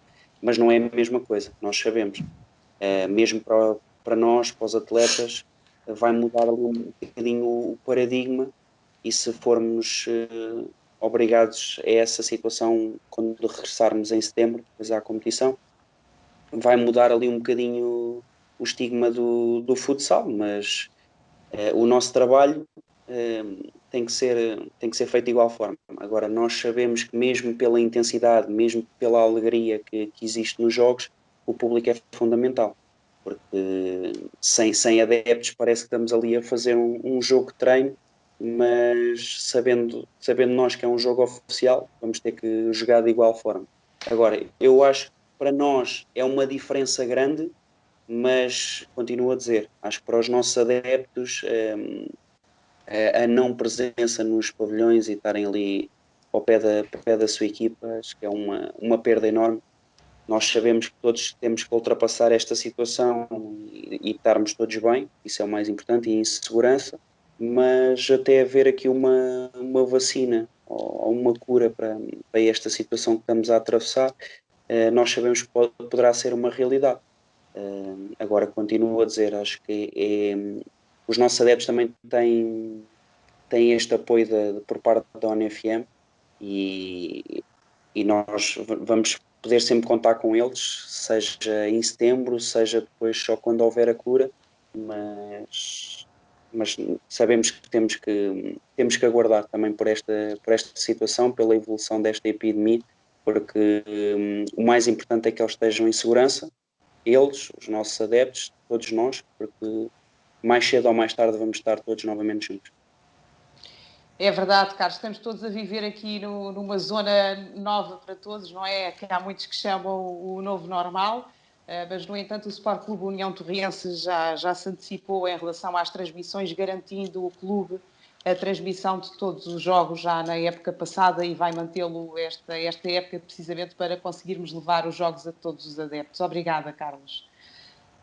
mas não é a mesma coisa, nós sabemos. Mesmo para nós, para os atletas, vai mudar ali um bocadinho o paradigma, e se formos obrigados a essa situação quando regressarmos em setembro, depois à competição, vai mudar ali um bocadinho o estigma do futsal, mas o nosso trabalho tem que ser feito de igual forma. Agora, nós sabemos que mesmo pela intensidade, mesmo pela alegria que existe nos jogos, o público é fundamental, porque sem adeptos parece que estamos ali a fazer um jogo de treino, mas sabendo nós que é um jogo oficial, vamos ter que jogar de igual forma. Agora, eu acho que para nós é uma diferença grande, mas continuo a dizer, acho que para os nossos adeptos a não presença nos pavilhões e estarem ali ao pé da sua equipa, acho que é uma perda enorme. Nós sabemos que todos temos que ultrapassar esta situação e estarmos todos bem, isso é o mais importante, e em segurança, mas até haver aqui uma vacina ou uma cura para esta situação que estamos a atravessar, nós sabemos que poderá ser uma realidade. Agora, continuo a dizer, acho que os nossos adeptos também têm este apoio por parte da ONFM, e nós vamos poder sempre contar com eles, seja em setembro, seja depois só quando houver a cura, mas sabemos que temos que aguardar também por esta situação, pela evolução desta epidemia, porque o mais importante é que eles estejam em segurança, eles, os nossos adeptos, todos nós, porque mais cedo ou mais tarde vamos estar todos novamente juntos.
É verdade, Carlos, estamos todos a viver aqui numa zona nova para todos, não é? Que há muitos que chamam o novo normal, mas, no entanto, o Sport Clube União Torriense já se antecipou em relação às transmissões, garantindo o clube a transmissão de todos os jogos já na época passada, e vai mantê-lo esta época precisamente para conseguirmos levar os jogos a todos os adeptos. Obrigada, Carlos.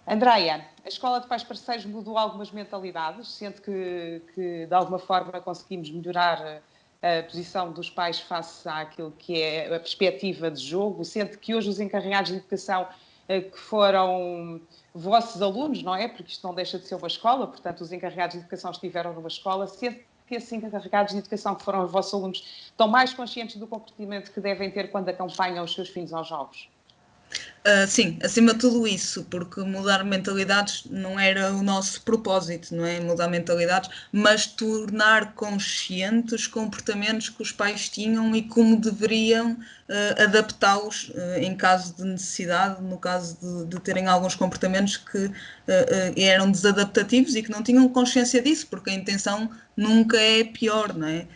Andreia, a Escola de Pais Parceiros mudou algumas mentalidades? Sente que de alguma forma conseguimos melhorar a posição dos pais face àquilo que é a perspectiva de jogo? Sente que hoje os encarregados de educação que foram vossos alunos, não é? Porque isto não deixa de ser uma escola, portanto os encarregados de educação estiveram numa escola, sente que esses encarregados de educação que foram os vossos alunos estão mais conscientes do comportamento que devem ter quando acompanham os seus filhos aos jogos?
Sim, acima de tudo isso, porque mudar mentalidades não era o nosso propósito, não é? Mudar mentalidades, mas tornar conscientes os comportamentos que os pais tinham e como deveriam adaptá-los em caso de necessidade, no caso de terem alguns comportamentos que eram desadaptativos e que não tinham consciência disso, porque a intenção nunca é pior, não é?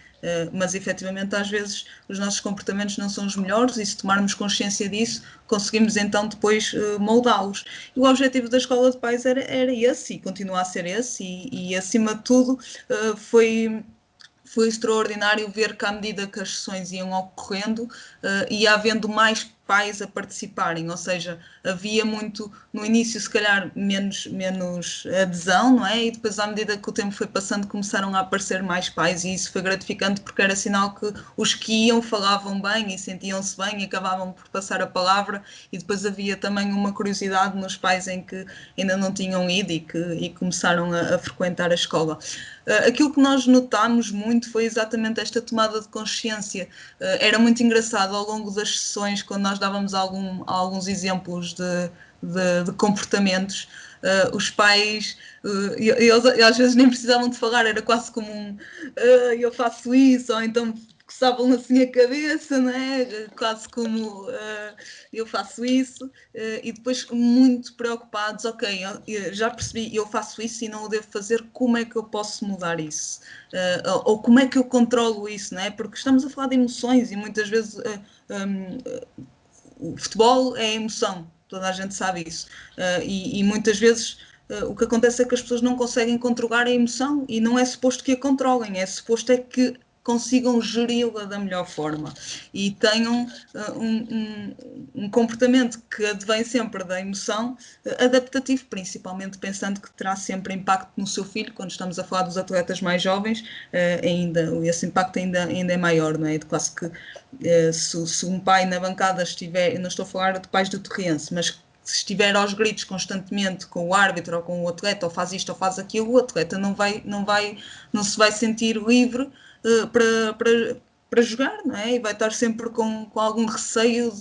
Mas efetivamente às vezes os nossos comportamentos não são os melhores e se tomarmos consciência disso conseguimos então depois moldá-los. E o objetivo da Escola de Pais era esse e continua a ser esse e acima de tudo foi extraordinário ver que à medida que as sessões iam ocorrendo ia havendo mais pais a participarem, ou seja, havia muito, no início se calhar menos adesão, não é? E depois à medida que o tempo foi passando começaram a aparecer mais pais e isso foi gratificante porque era sinal que os que iam falavam bem e sentiam-se bem e acabavam por passar a palavra e depois havia também uma curiosidade nos pais em que ainda não tinham ido e começaram a frequentar a escola. Aquilo que nós notámos muito foi exatamente esta tomada de consciência. Era muito engraçado ao longo das sessões, quando nós dávamos alguns exemplos de comportamentos, os pais, eles às vezes nem precisavam de falar, era quase como eu faço isso, ou então coçavam assim a cabeça, não é? Quase como eu faço isso, e depois muito preocupados, ok, eu já percebi, eu faço isso e não o devo fazer, como é que eu posso mudar isso? Ou como é que eu controlo isso, não é? Porque estamos a falar de emoções e muitas vezes o futebol é emoção, toda a gente sabe isso, e muitas vezes o que acontece é que as pessoas não conseguem controlar a emoção e não é suposto que a controlem, é suposto é que consigam geri-la da melhor forma e tenham um comportamento que advém sempre da emoção adaptativo, principalmente pensando que terá sempre impacto no seu filho. Quando estamos a falar dos atletas mais jovens, esse impacto ainda é maior, não é? De quase que se um pai na bancada estiver, eu não estou a falar de pais do Torrense, mas se estiver aos gritos constantemente com o árbitro ou com o atleta, ou faz isto ou faz aquilo, o atleta não se vai sentir livre para jogar, não é? E vai estar sempre com algum receio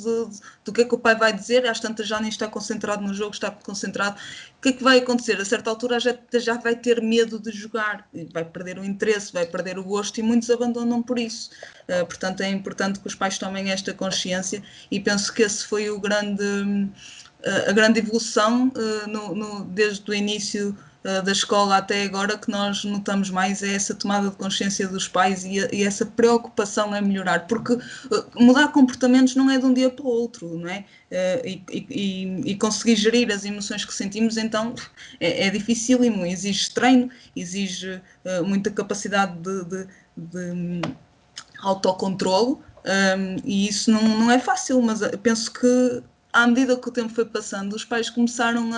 do que é que o pai vai dizer, às tantas já nem está concentrado no jogo, está concentrado. O que é que vai acontecer? A certa altura já vai ter medo de jogar, vai perder o interesse, vai perder o gosto e muitos abandonam por isso. Portanto, é importante que os pais tomem esta consciência e penso que esse foi a grande evolução desde o início da escola até agora que nós notamos mais é essa tomada de consciência dos pais e essa preocupação em melhorar, porque mudar comportamentos não é de um dia para o outro, não é? E conseguir gerir as emoções que sentimos, então é dificílimo, exige treino, exige muita capacidade de autocontrolo, e isso não é fácil, mas eu penso que à medida que o tempo foi passando, os pais começaram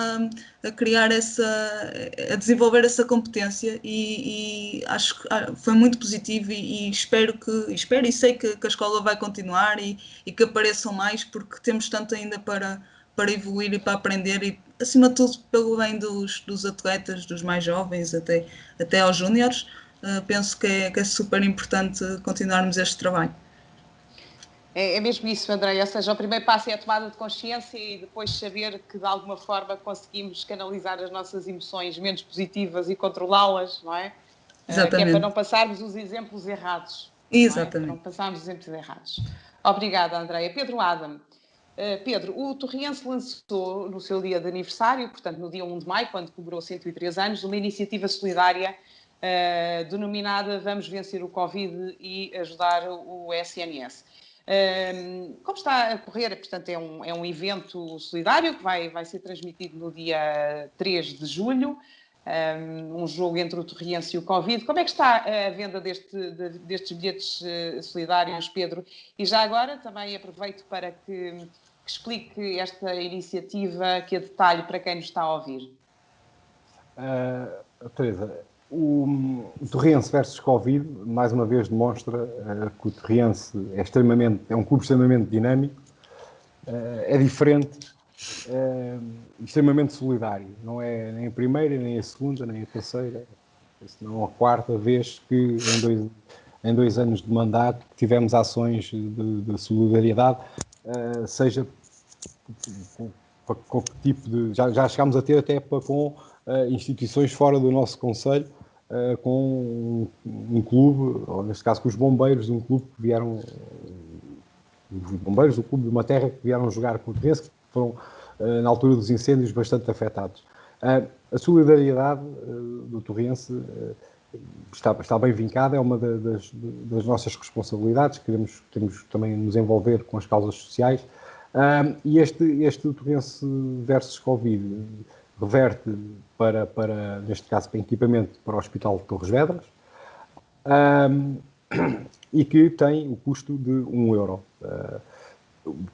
a criar a desenvolver essa competência e acho que foi muito positivo e espero e sei que a escola vai continuar e que apareçam mais porque temos tanto ainda para evoluir e para aprender e acima de tudo pelo bem dos atletas, dos mais jovens até aos júniores, penso que é super importante continuarmos este trabalho.
É mesmo isso, André, ou seja, o primeiro passo é a tomada de consciência e depois saber que de alguma forma conseguimos canalizar as nossas emoções menos positivas e controlá-las, não é?
Exatamente.
Que é para não passarmos os exemplos errados.
Exatamente.
Para não passarmos os exemplos errados. Obrigada, Andréia. Pedro Adam. Pedro, o Torriense lançou no seu dia de aniversário, portanto no dia 1 de maio, quando cobrou 103 anos, uma iniciativa solidária denominada Vamos Vencer o Covid e Ajudar o SNS. Como está a correr, portanto, é um evento solidário que vai ser transmitido no dia 3 de julho, um jogo entre o Torriense e o Covid. Como é que está a venda destes bilhetes solidários, Pedro? E já agora também aproveito para que que explique esta iniciativa, que a detalhe para quem nos está a ouvir.
Teresa, o Torriense versus Covid, mais uma vez, demonstra que o Torriense é um clube extremamente dinâmico, é diferente, extremamente solidário. Não é nem a primeira, nem a segunda, nem a terceira, senão a quarta vez que em dois anos de mandato tivemos ações de solidariedade, seja com que tipo de... Já chegámos a ter até com instituições fora do nosso concelho, com um clube, ou neste caso com os bombeiros de um clube que vieram... Os bombeiros do clube de uma terra que vieram jogar com o Torriense, que foram, na altura dos incêndios, bastante afetados. A solidariedade do Torriense está bem vincada, é uma das nossas responsabilidades, queremos também nos envolver com as causas sociais, e este Torriense versus Covid reverte para, neste caso, para equipamento para o Hospital de Torres Vedras, e que tem o custo de €1.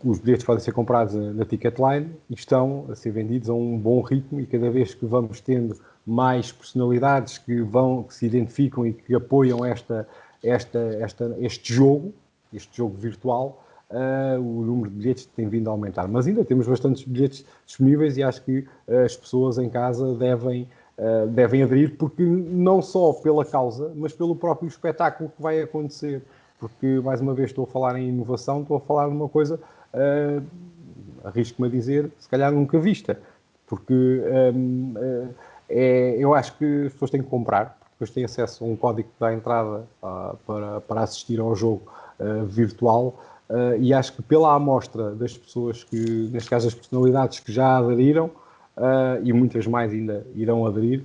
Os bilhetes podem ser comprados na Ticketline e estão a ser vendidos a um bom ritmo, e cada vez que vamos tendo mais personalidades que se identificam e que apoiam este jogo virtual, o número de bilhetes tem vindo a aumentar. Mas ainda temos bastantes bilhetes disponíveis e acho que as pessoas em casa devem aderir, porque não só pela causa, mas pelo próprio espetáculo que vai acontecer. Porque, mais uma vez, estou a falar em inovação, estou a falar de uma coisa, arrisco-me a dizer, se calhar nunca vista. Porque eu acho que as pessoas têm que comprar, porque depois têm acesso a um código que dá entrada para assistir ao jogo virtual, e acho que pela amostra das pessoas que, neste caso as personalidades que já aderiram, e muitas mais ainda irão aderir,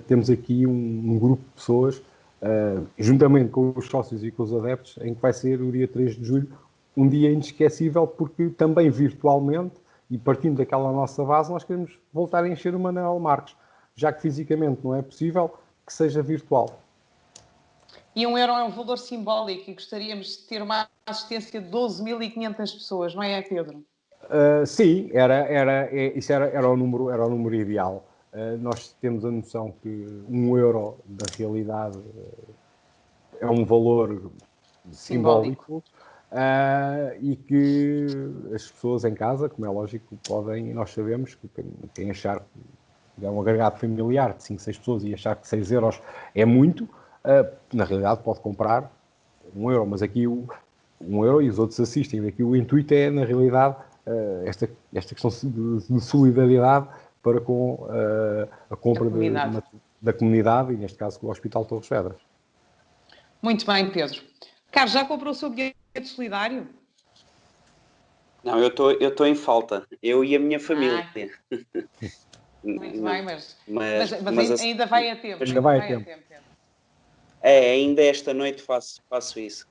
temos aqui um grupo de pessoas, juntamente com os sócios e com os adeptos, em que vai ser o dia 3 de julho um dia inesquecível, porque também virtualmente, e partindo daquela nossa base, nós queremos voltar a encher o Manuel Marques, já que fisicamente não é possível, que seja virtual.
E €1 é um valor simbólico, e gostaríamos de ter uma assistência de 12.500 pessoas, não é, Pedro?
Sim, isso era o número ideal. Nós temos a noção que €1, na realidade, é um valor simbólico. E que as pessoas em casa, como é lógico, podem, nós sabemos que quem achar que é um agregado familiar de 5, 6 pessoas e achar que €6 é muito, na realidade pode comprar €1, mas aqui €1 e os outros assistem. Aqui o intuito é, na realidade, esta questão de solidariedade para com a compra da comunidade, e neste caso com o Hospital de Torres Vedras.
Muito bem, Pedro. Carlos, já comprou o seu bilhete solidário?
Não, eu estou em falta. Eu e a minha família.
Muito bem, mas ainda vai a tempo.
Ainda vai a tempo.
Ainda esta noite faço isso.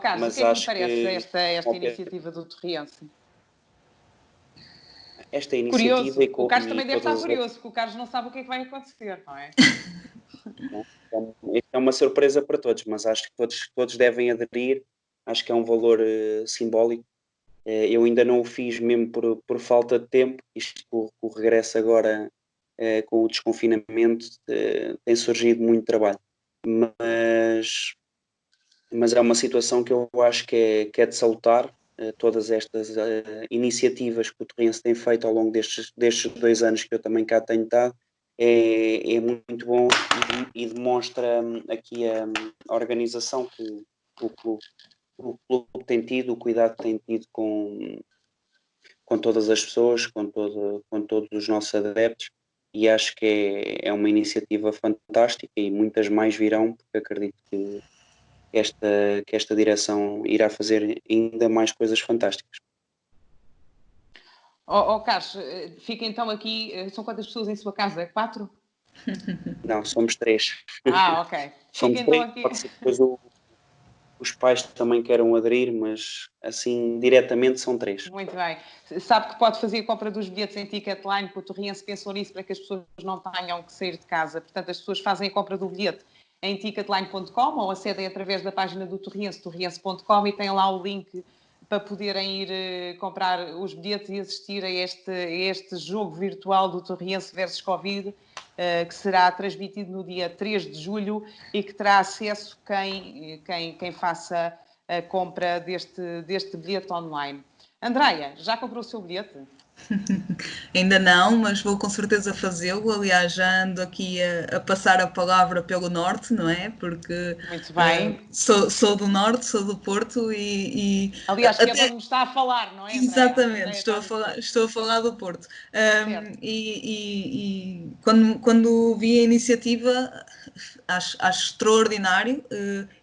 Carlos, mas o que é que lhe parece esta iniciativa do Torriense?
Esta iniciativa...
Curioso. O Carlos também deve estar curioso, porque o Carlos não sabe o que é que vai acontecer, não é?
É uma surpresa para todos, mas acho que todos devem aderir. Acho que é um valor simbólico. Eu ainda não o fiz mesmo por falta de tempo. Isto com o regresso agora, com o desconfinamento, tem surgido muito trabalho. Mas é uma situação que eu acho que é de salutar. Todas estas iniciativas que o Torriense tem feito ao longo destes 2 anos que eu também cá tenho estado, é muito bom, e demonstra aqui a organização que o clube tem tido, o cuidado que tem tido com todas as pessoas, com todos os nossos adeptos, e acho que é uma iniciativa fantástica, e muitas mais virão, porque acredito que esta direção irá fazer ainda mais coisas fantásticas.
Carlos, fica então aqui, são quantas pessoas em sua casa? 4?
Não, somos 3.
Ok.
Somos
fica
3,
então aqui.
pode ser que depois os pais também queiram aderir, mas assim, diretamente são 3.
Muito bem. Sabe que pode fazer a compra dos bilhetes em Ticketline, porque o Torriense pensou nisso para que as pessoas não tenham que sair de casa. Portanto, as pessoas fazem a compra do bilhete em ticketline.com ou acedem através da página do Torriense, torriense.com, e têm lá o link para poderem ir comprar os bilhetes e assistir a este jogo virtual do Torriense versus Covid, que será transmitido no dia 3 de julho e que terá acesso quem faça a compra deste bilhete online. Andreia, já comprou o seu bilhete?
Ainda não, mas vou com certeza fazê-lo. Aliás, já ando aqui a passar a palavra pelo Norte, não é? Porque
muito bem.
Sou do Norte, sou do Porto
aliás, que é de onde me está a falar, não é, Andreia?
Exatamente, estou a falar do Porto. Quando vi a iniciativa, acho extraordinário,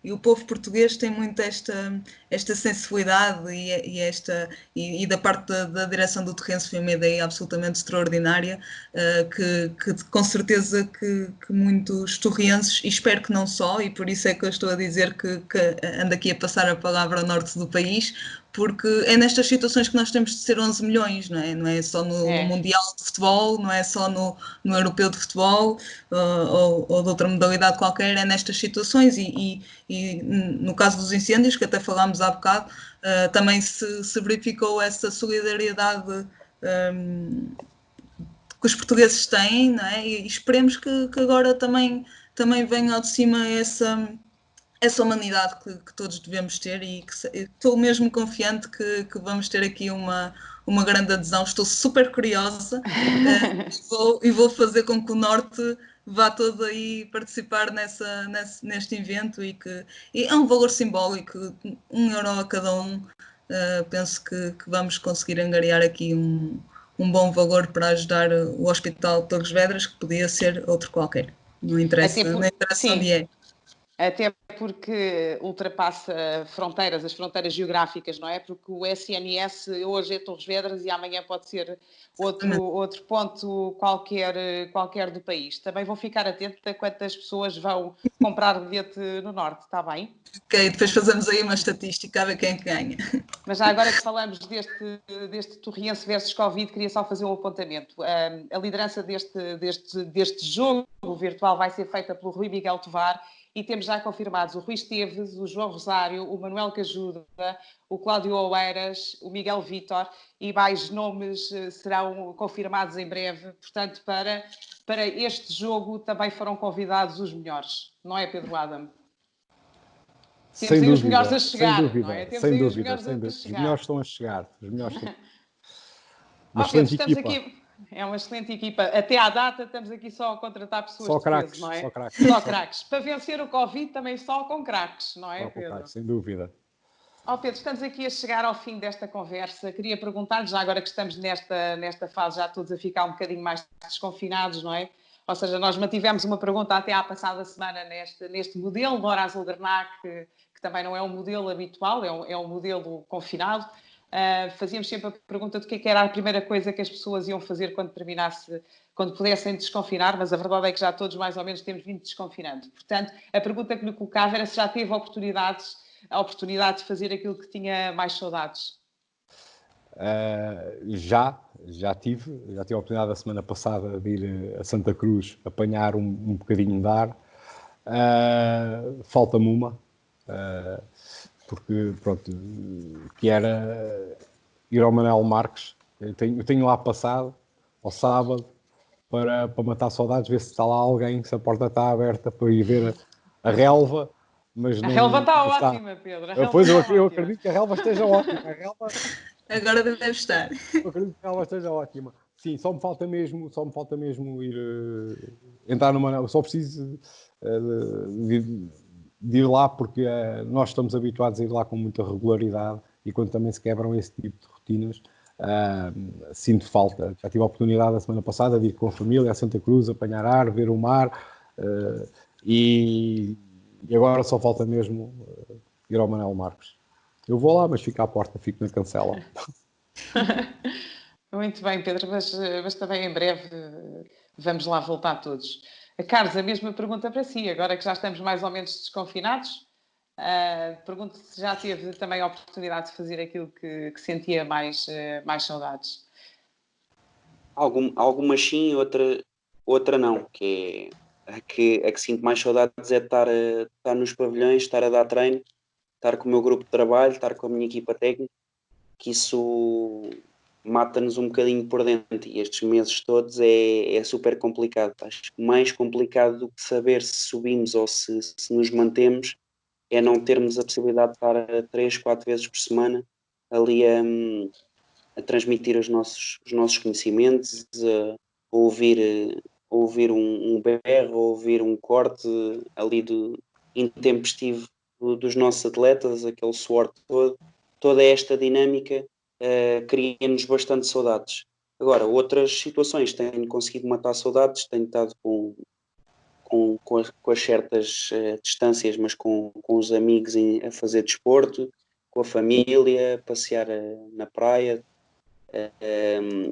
e o povo português tem muito esta sensibilidade e da parte da direção do Torrense foi uma ideia absolutamente extraordinária, que com certeza que muitos torrenses, e espero que não só, e por isso é que eu estou a dizer que ando aqui a passar a palavra ao norte do país, porque é nestas situações que nós temos de ser 11 milhões, não é? Não é só no Mundial de Futebol, não é só no Europeu de Futebol ou de outra modalidade qualquer, é nestas situações e no caso dos incêndios, que até falámos há bocado, também se verificou essa solidariedade que os portugueses têm, não é? E esperemos que agora também venha ao de cima essa humanidade que todos devemos ter e que estou mesmo confiante que vamos ter aqui uma grande adesão. Estou super curiosa e vou fazer com que o Norte vá todo aí participar neste evento e é um valor simbólico, 1 euro a cada um. Penso que vamos conseguir angariar aqui um bom valor para ajudar o Hospital de Torres Vedras, que podia ser outro qualquer. Não interessa onde é.
Até porque ultrapassa as fronteiras geográficas, não é? Porque o SNS hoje é Torres Vedras e amanhã pode ser outro ponto qualquer do país. Também vou ficar atenta a quantas pessoas vão comprar bilhete no Norte, está bem?
Ok, depois fazemos aí uma estatística a ver quem ganha.
Mas já agora que falamos deste Torriense versus Covid, queria só fazer um apontamento. A liderança deste jogo virtual vai ser feita pelo Rui Miguel Tovar e temos já confirmados o Rui Esteves, o João Rosário, o Manuel Cajuda, o Cláudio Oeiras, o Miguel Vítor e mais nomes serão confirmados em breve. Portanto, para este jogo também foram convidados os melhores. Não é, Pedro Adam?
Temos aí
os melhores a chegar,
sem dúvida,
não é?
Sem dúvida. Os melhores estão a chegar.
Uma excelente equipa. É uma excelente equipa. Até à data estamos aqui só a contratar pessoas
só
de
craques,
peso, não é?
Só
craques. Para vencer o Covid também só com craques, não é,
só
Pedro?
Craques, sem dúvida.
Pedro, estamos aqui a chegar ao fim desta conversa. Queria perguntar-lhe, já agora que estamos nesta fase, já todos a ficar um bocadinho mais desconfinados, não é? Ou seja, nós mantivemos uma pergunta até à passada semana neste modelo, no Horas Aldernac, que também não é um modelo habitual, é um modelo confinado. Fazíamos sempre a pergunta do que era a primeira coisa que as pessoas iam fazer quando pudessem desconfinar, mas a verdade é que já todos mais ou menos temos vindo desconfinando. Portanto, a pergunta que lhe colocava era se já teve a oportunidade de fazer aquilo que tinha mais saudades.
Já tive a oportunidade a semana passada de ir a Santa Cruz apanhar um bocadinho de ar. Falta-me uma, porque pronto, que era ir ao Manuel Marques. Eu tenho lá passado ao sábado para matar saudades, ver se está lá alguém, se a porta está aberta para ir ver a relva. Mas
a relva está ótima, Pedro.
Eu acredito que a relva esteja ótima.
Agora deve estar.
Eu acredito que a relva esteja ótima. Sim, só me falta mesmo ir entrar numa. Só preciso de ir lá porque nós estamos habituados a ir lá com muita regularidade e quando também se quebram esse tipo de rotinas, sinto falta. Já tive a oportunidade a semana passada de ir com a família a Santa Cruz, apanhar ar, ver o mar e agora só falta mesmo ir ao Manuel Marques. Eu vou lá, mas fico à porta, fico na cancela.
Muito bem, Pedro, mas também em breve vamos lá voltar todos. Carlos, a mesma pergunta para si, agora que já estamos mais ou menos desconfinados, pergunto se já teve também a oportunidade de fazer aquilo que sentia mais saudades.
Algumas sim, outra não, que a que sinto mais saudades é estar nos pavilhões, estar a dar treino, estar com o meu grupo de trabalho, estar com a minha equipa técnica, que isso mata-nos um bocadinho por dentro, e estes meses todos é super complicado. Acho que mais complicado do que saber se subimos ou se nos mantemos é não termos a possibilidade de estar 3, 4 vezes por semana ali a transmitir os nossos conhecimentos, a ouvir um berro, a ouvir um corte ali intempestivo dos nossos atletas, aquele suor todo, toda esta dinâmica cria-nos bastante saudades. Agora, outras situações, tenho conseguido matar saudades, tenho estado com as certas distâncias, mas com os amigos a fazer desporto, com a família, passear na praia.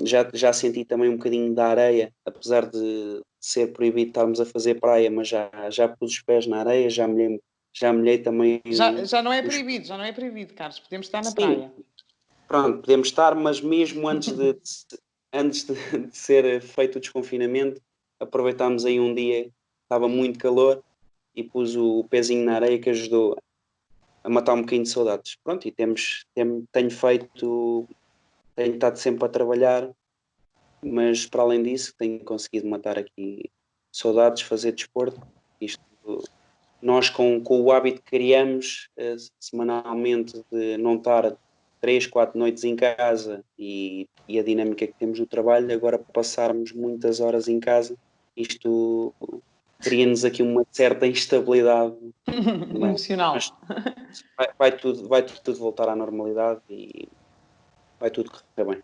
Já senti também um bocadinho da areia, apesar de ser proibido estarmos a fazer praia, mas já pus os pés na areia, já molhei também.
Já não é proibido, Carlos, podemos estar na praia.
Pronto, podemos estar, mas mesmo antes de ser feito o desconfinamento, aproveitámos aí um dia, estava muito calor, e pus o pezinho na areia, que ajudou a matar um bocadinho de saudades. Pronto, e tenho estado sempre a trabalhar, mas para além disso tenho conseguido matar aqui saudades, fazer desporto. Isto, nós com o hábito que criamos semanalmente de não estar 3, 4 noites em casa e a dinâmica que temos no trabalho, agora passarmos muitas horas em casa, isto cria-nos aqui uma certa instabilidade
emocional.
Vai tudo voltar à normalidade e vai tudo correr bem.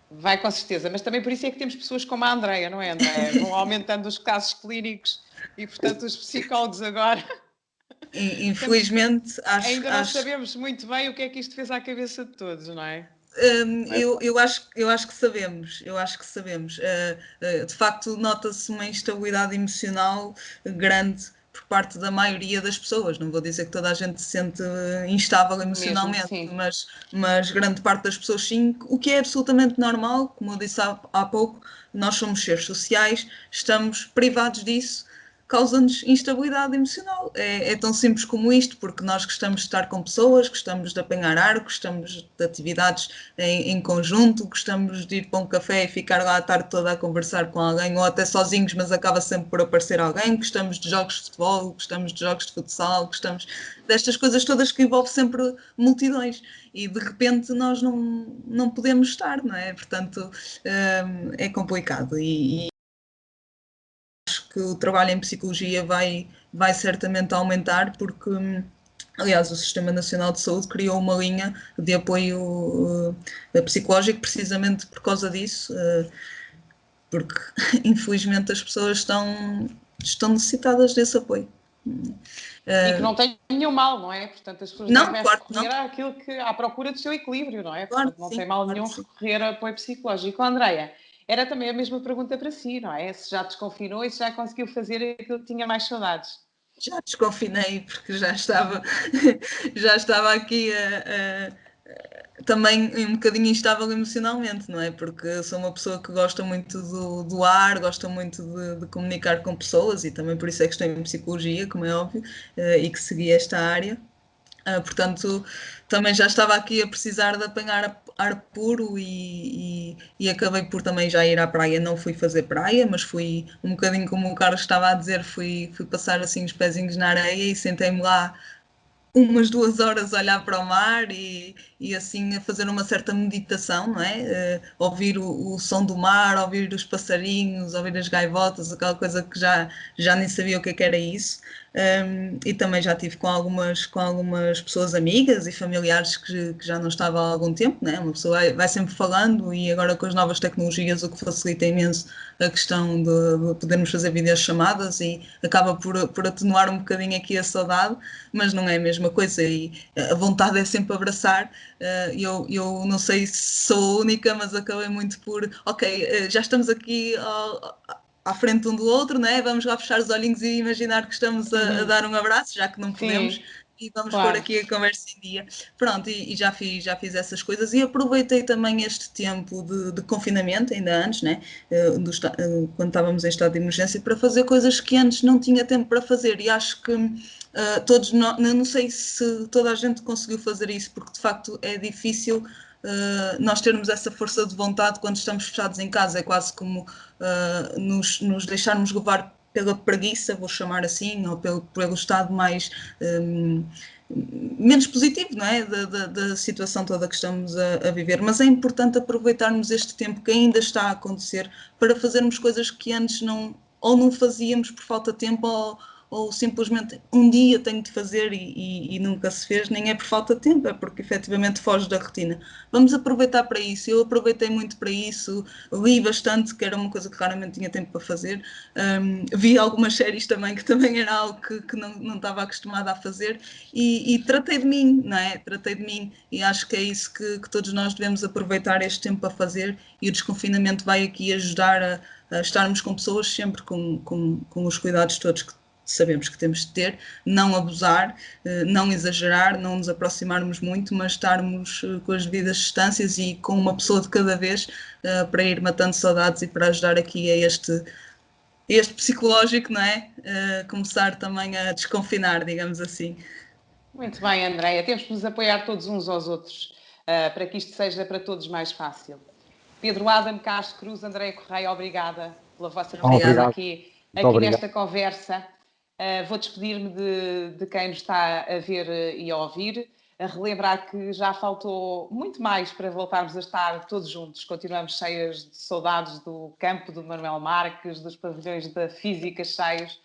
Vai, com certeza, mas também por isso é que temos pessoas como a Andreia, não é, Andreia? Vão aumentando os casos clínicos e, portanto, os psicólogos agora...
Infelizmente,
ainda não sabemos muito bem o que é que isto fez à cabeça de todos, não é?
Eu acho que sabemos. De facto, nota-se uma instabilidade emocional grande por parte da maioria das pessoas. Não vou dizer que toda a gente se sente instável emocionalmente, mas grande parte das pessoas sim, o que é absolutamente normal. Como eu disse há pouco, nós somos seres sociais, estamos privados disso, causa-nos instabilidade emocional. É tão simples como isto, porque nós gostamos de estar com pessoas, gostamos de apanhar ar, gostamos de atividades em conjunto, gostamos de ir para um café e ficar lá a tarde toda a conversar com alguém, ou até sozinhos, mas acaba sempre por aparecer alguém. Gostamos de jogos de futebol, gostamos de jogos de futsal, gostamos destas coisas todas que envolvem sempre multidões, e de repente nós não podemos estar, não é? Portanto, é complicado, e acho que o trabalho em psicologia vai certamente aumentar, porque, aliás, o Sistema Nacional de Saúde criou uma linha de apoio psicológico precisamente por causa disso, porque infelizmente as pessoas estão necessitadas desse apoio.
E que não tem nenhum mal, não é? Portanto, as pessoas devem recorrer à procura do seu equilíbrio, não é? Portanto, não tem mal nenhum recorrer a apoio psicológico. Andreia, era também a mesma pergunta para si, não é? Se já desconfinou e se já conseguiu fazer aquilo que tinha mais saudades.
Já desconfinei, porque já estava aqui também um bocadinho instável emocionalmente, não é? Porque sou uma pessoa que gosta muito do ar, gosta muito de comunicar com pessoas, e também por isso é que estou em psicologia, como é óbvio, e que segui esta área. Portanto, também já estava aqui a precisar de apanhar ar puro, e acabei por também já ir à praia. Não fui fazer praia, mas fui um bocadinho como o Carlos estava a dizer, fui passar assim os pezinhos na areia e sentei-me lá umas 2 horas a olhar para o mar, e assim a fazer uma certa meditação, não é? Ouvir o som do mar, ouvir os passarinhos, ouvir as gaivotas, aquela coisa que já nem sabia o que era isso. E também já tive com algumas pessoas amigas e familiares que já não estava há algum tempo, né? Uma pessoa vai sempre falando, e agora com as novas tecnologias o que facilita imenso a questão de podermos fazer videochamadas, e acaba por atenuar um bocadinho aqui a saudade, mas não é a mesma coisa, e a vontade é sempre abraçar. Eu não sei se sou a única, mas acabei muito por, já estamos aqui à frente um do outro, né? Vamos lá fechar os olhinhos e imaginar que estamos a dar um abraço, já que não podemos, e vamos pôr aqui a conversa em dia. Pronto, e já fiz essas coisas, e aproveitei também este tempo de confinamento, ainda antes, né? Quando estávamos em estado de emergência, para fazer coisas que antes não tinha tempo para fazer, e acho que todos nós, não sei se toda a gente conseguiu fazer isso, porque de facto é difícil nós termos essa força de vontade quando estamos fechados em casa. É quase como nos deixarmos levar pela preguiça, vou chamar assim, ou pelo estado mais menos positivo, não é? Da situação toda que estamos a viver. Mas é importante aproveitarmos este tempo que ainda está a acontecer para fazermos coisas que antes não fazíamos por falta de tempo, ou simplesmente um dia tenho de fazer e nunca se fez, nem é por falta de tempo, é porque efetivamente foge da rotina. Vamos aproveitar para isso. Eu aproveitei muito para isso, li bastante, que era uma coisa que raramente tinha tempo para fazer, vi algumas séries também, que também era algo que não estava acostumada a fazer, e tratei de mim, não é? Tratei de mim, e acho que é isso que todos nós devemos aproveitar este tempo para fazer, e o desconfinamento vai aqui ajudar a estarmos com pessoas sempre com os cuidados todos que sabemos que temos de ter, não abusar, não exagerar, não nos aproximarmos muito, mas estarmos com as devidas distâncias e com uma pessoa de cada vez, para ir matando saudades e para ajudar aqui a este psicológico, não é? Começar também a desconfinar, digamos assim.
Muito bem, Andreia. Temos que nos apoiar todos uns aos outros, para que isto seja para todos mais fácil. Pedro Adam Castro Cruz, Andreia Correia, obrigada pela vossa presença aqui nesta conversa. Vou despedir-me de quem nos está a ver e a ouvir, a relembrar que já faltou muito mais para voltarmos a estar todos juntos. Continuamos cheias de saudades do campo do Manuel Marques, dos pavilhões da física cheios,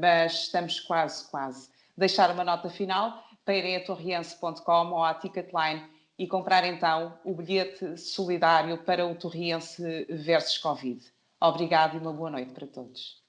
mas estamos quase. Deixar uma nota final para irem a torriense.com ou à Ticketline e comprar então o bilhete solidário para o Torriense versus Covid. Obrigado e uma boa noite para todos.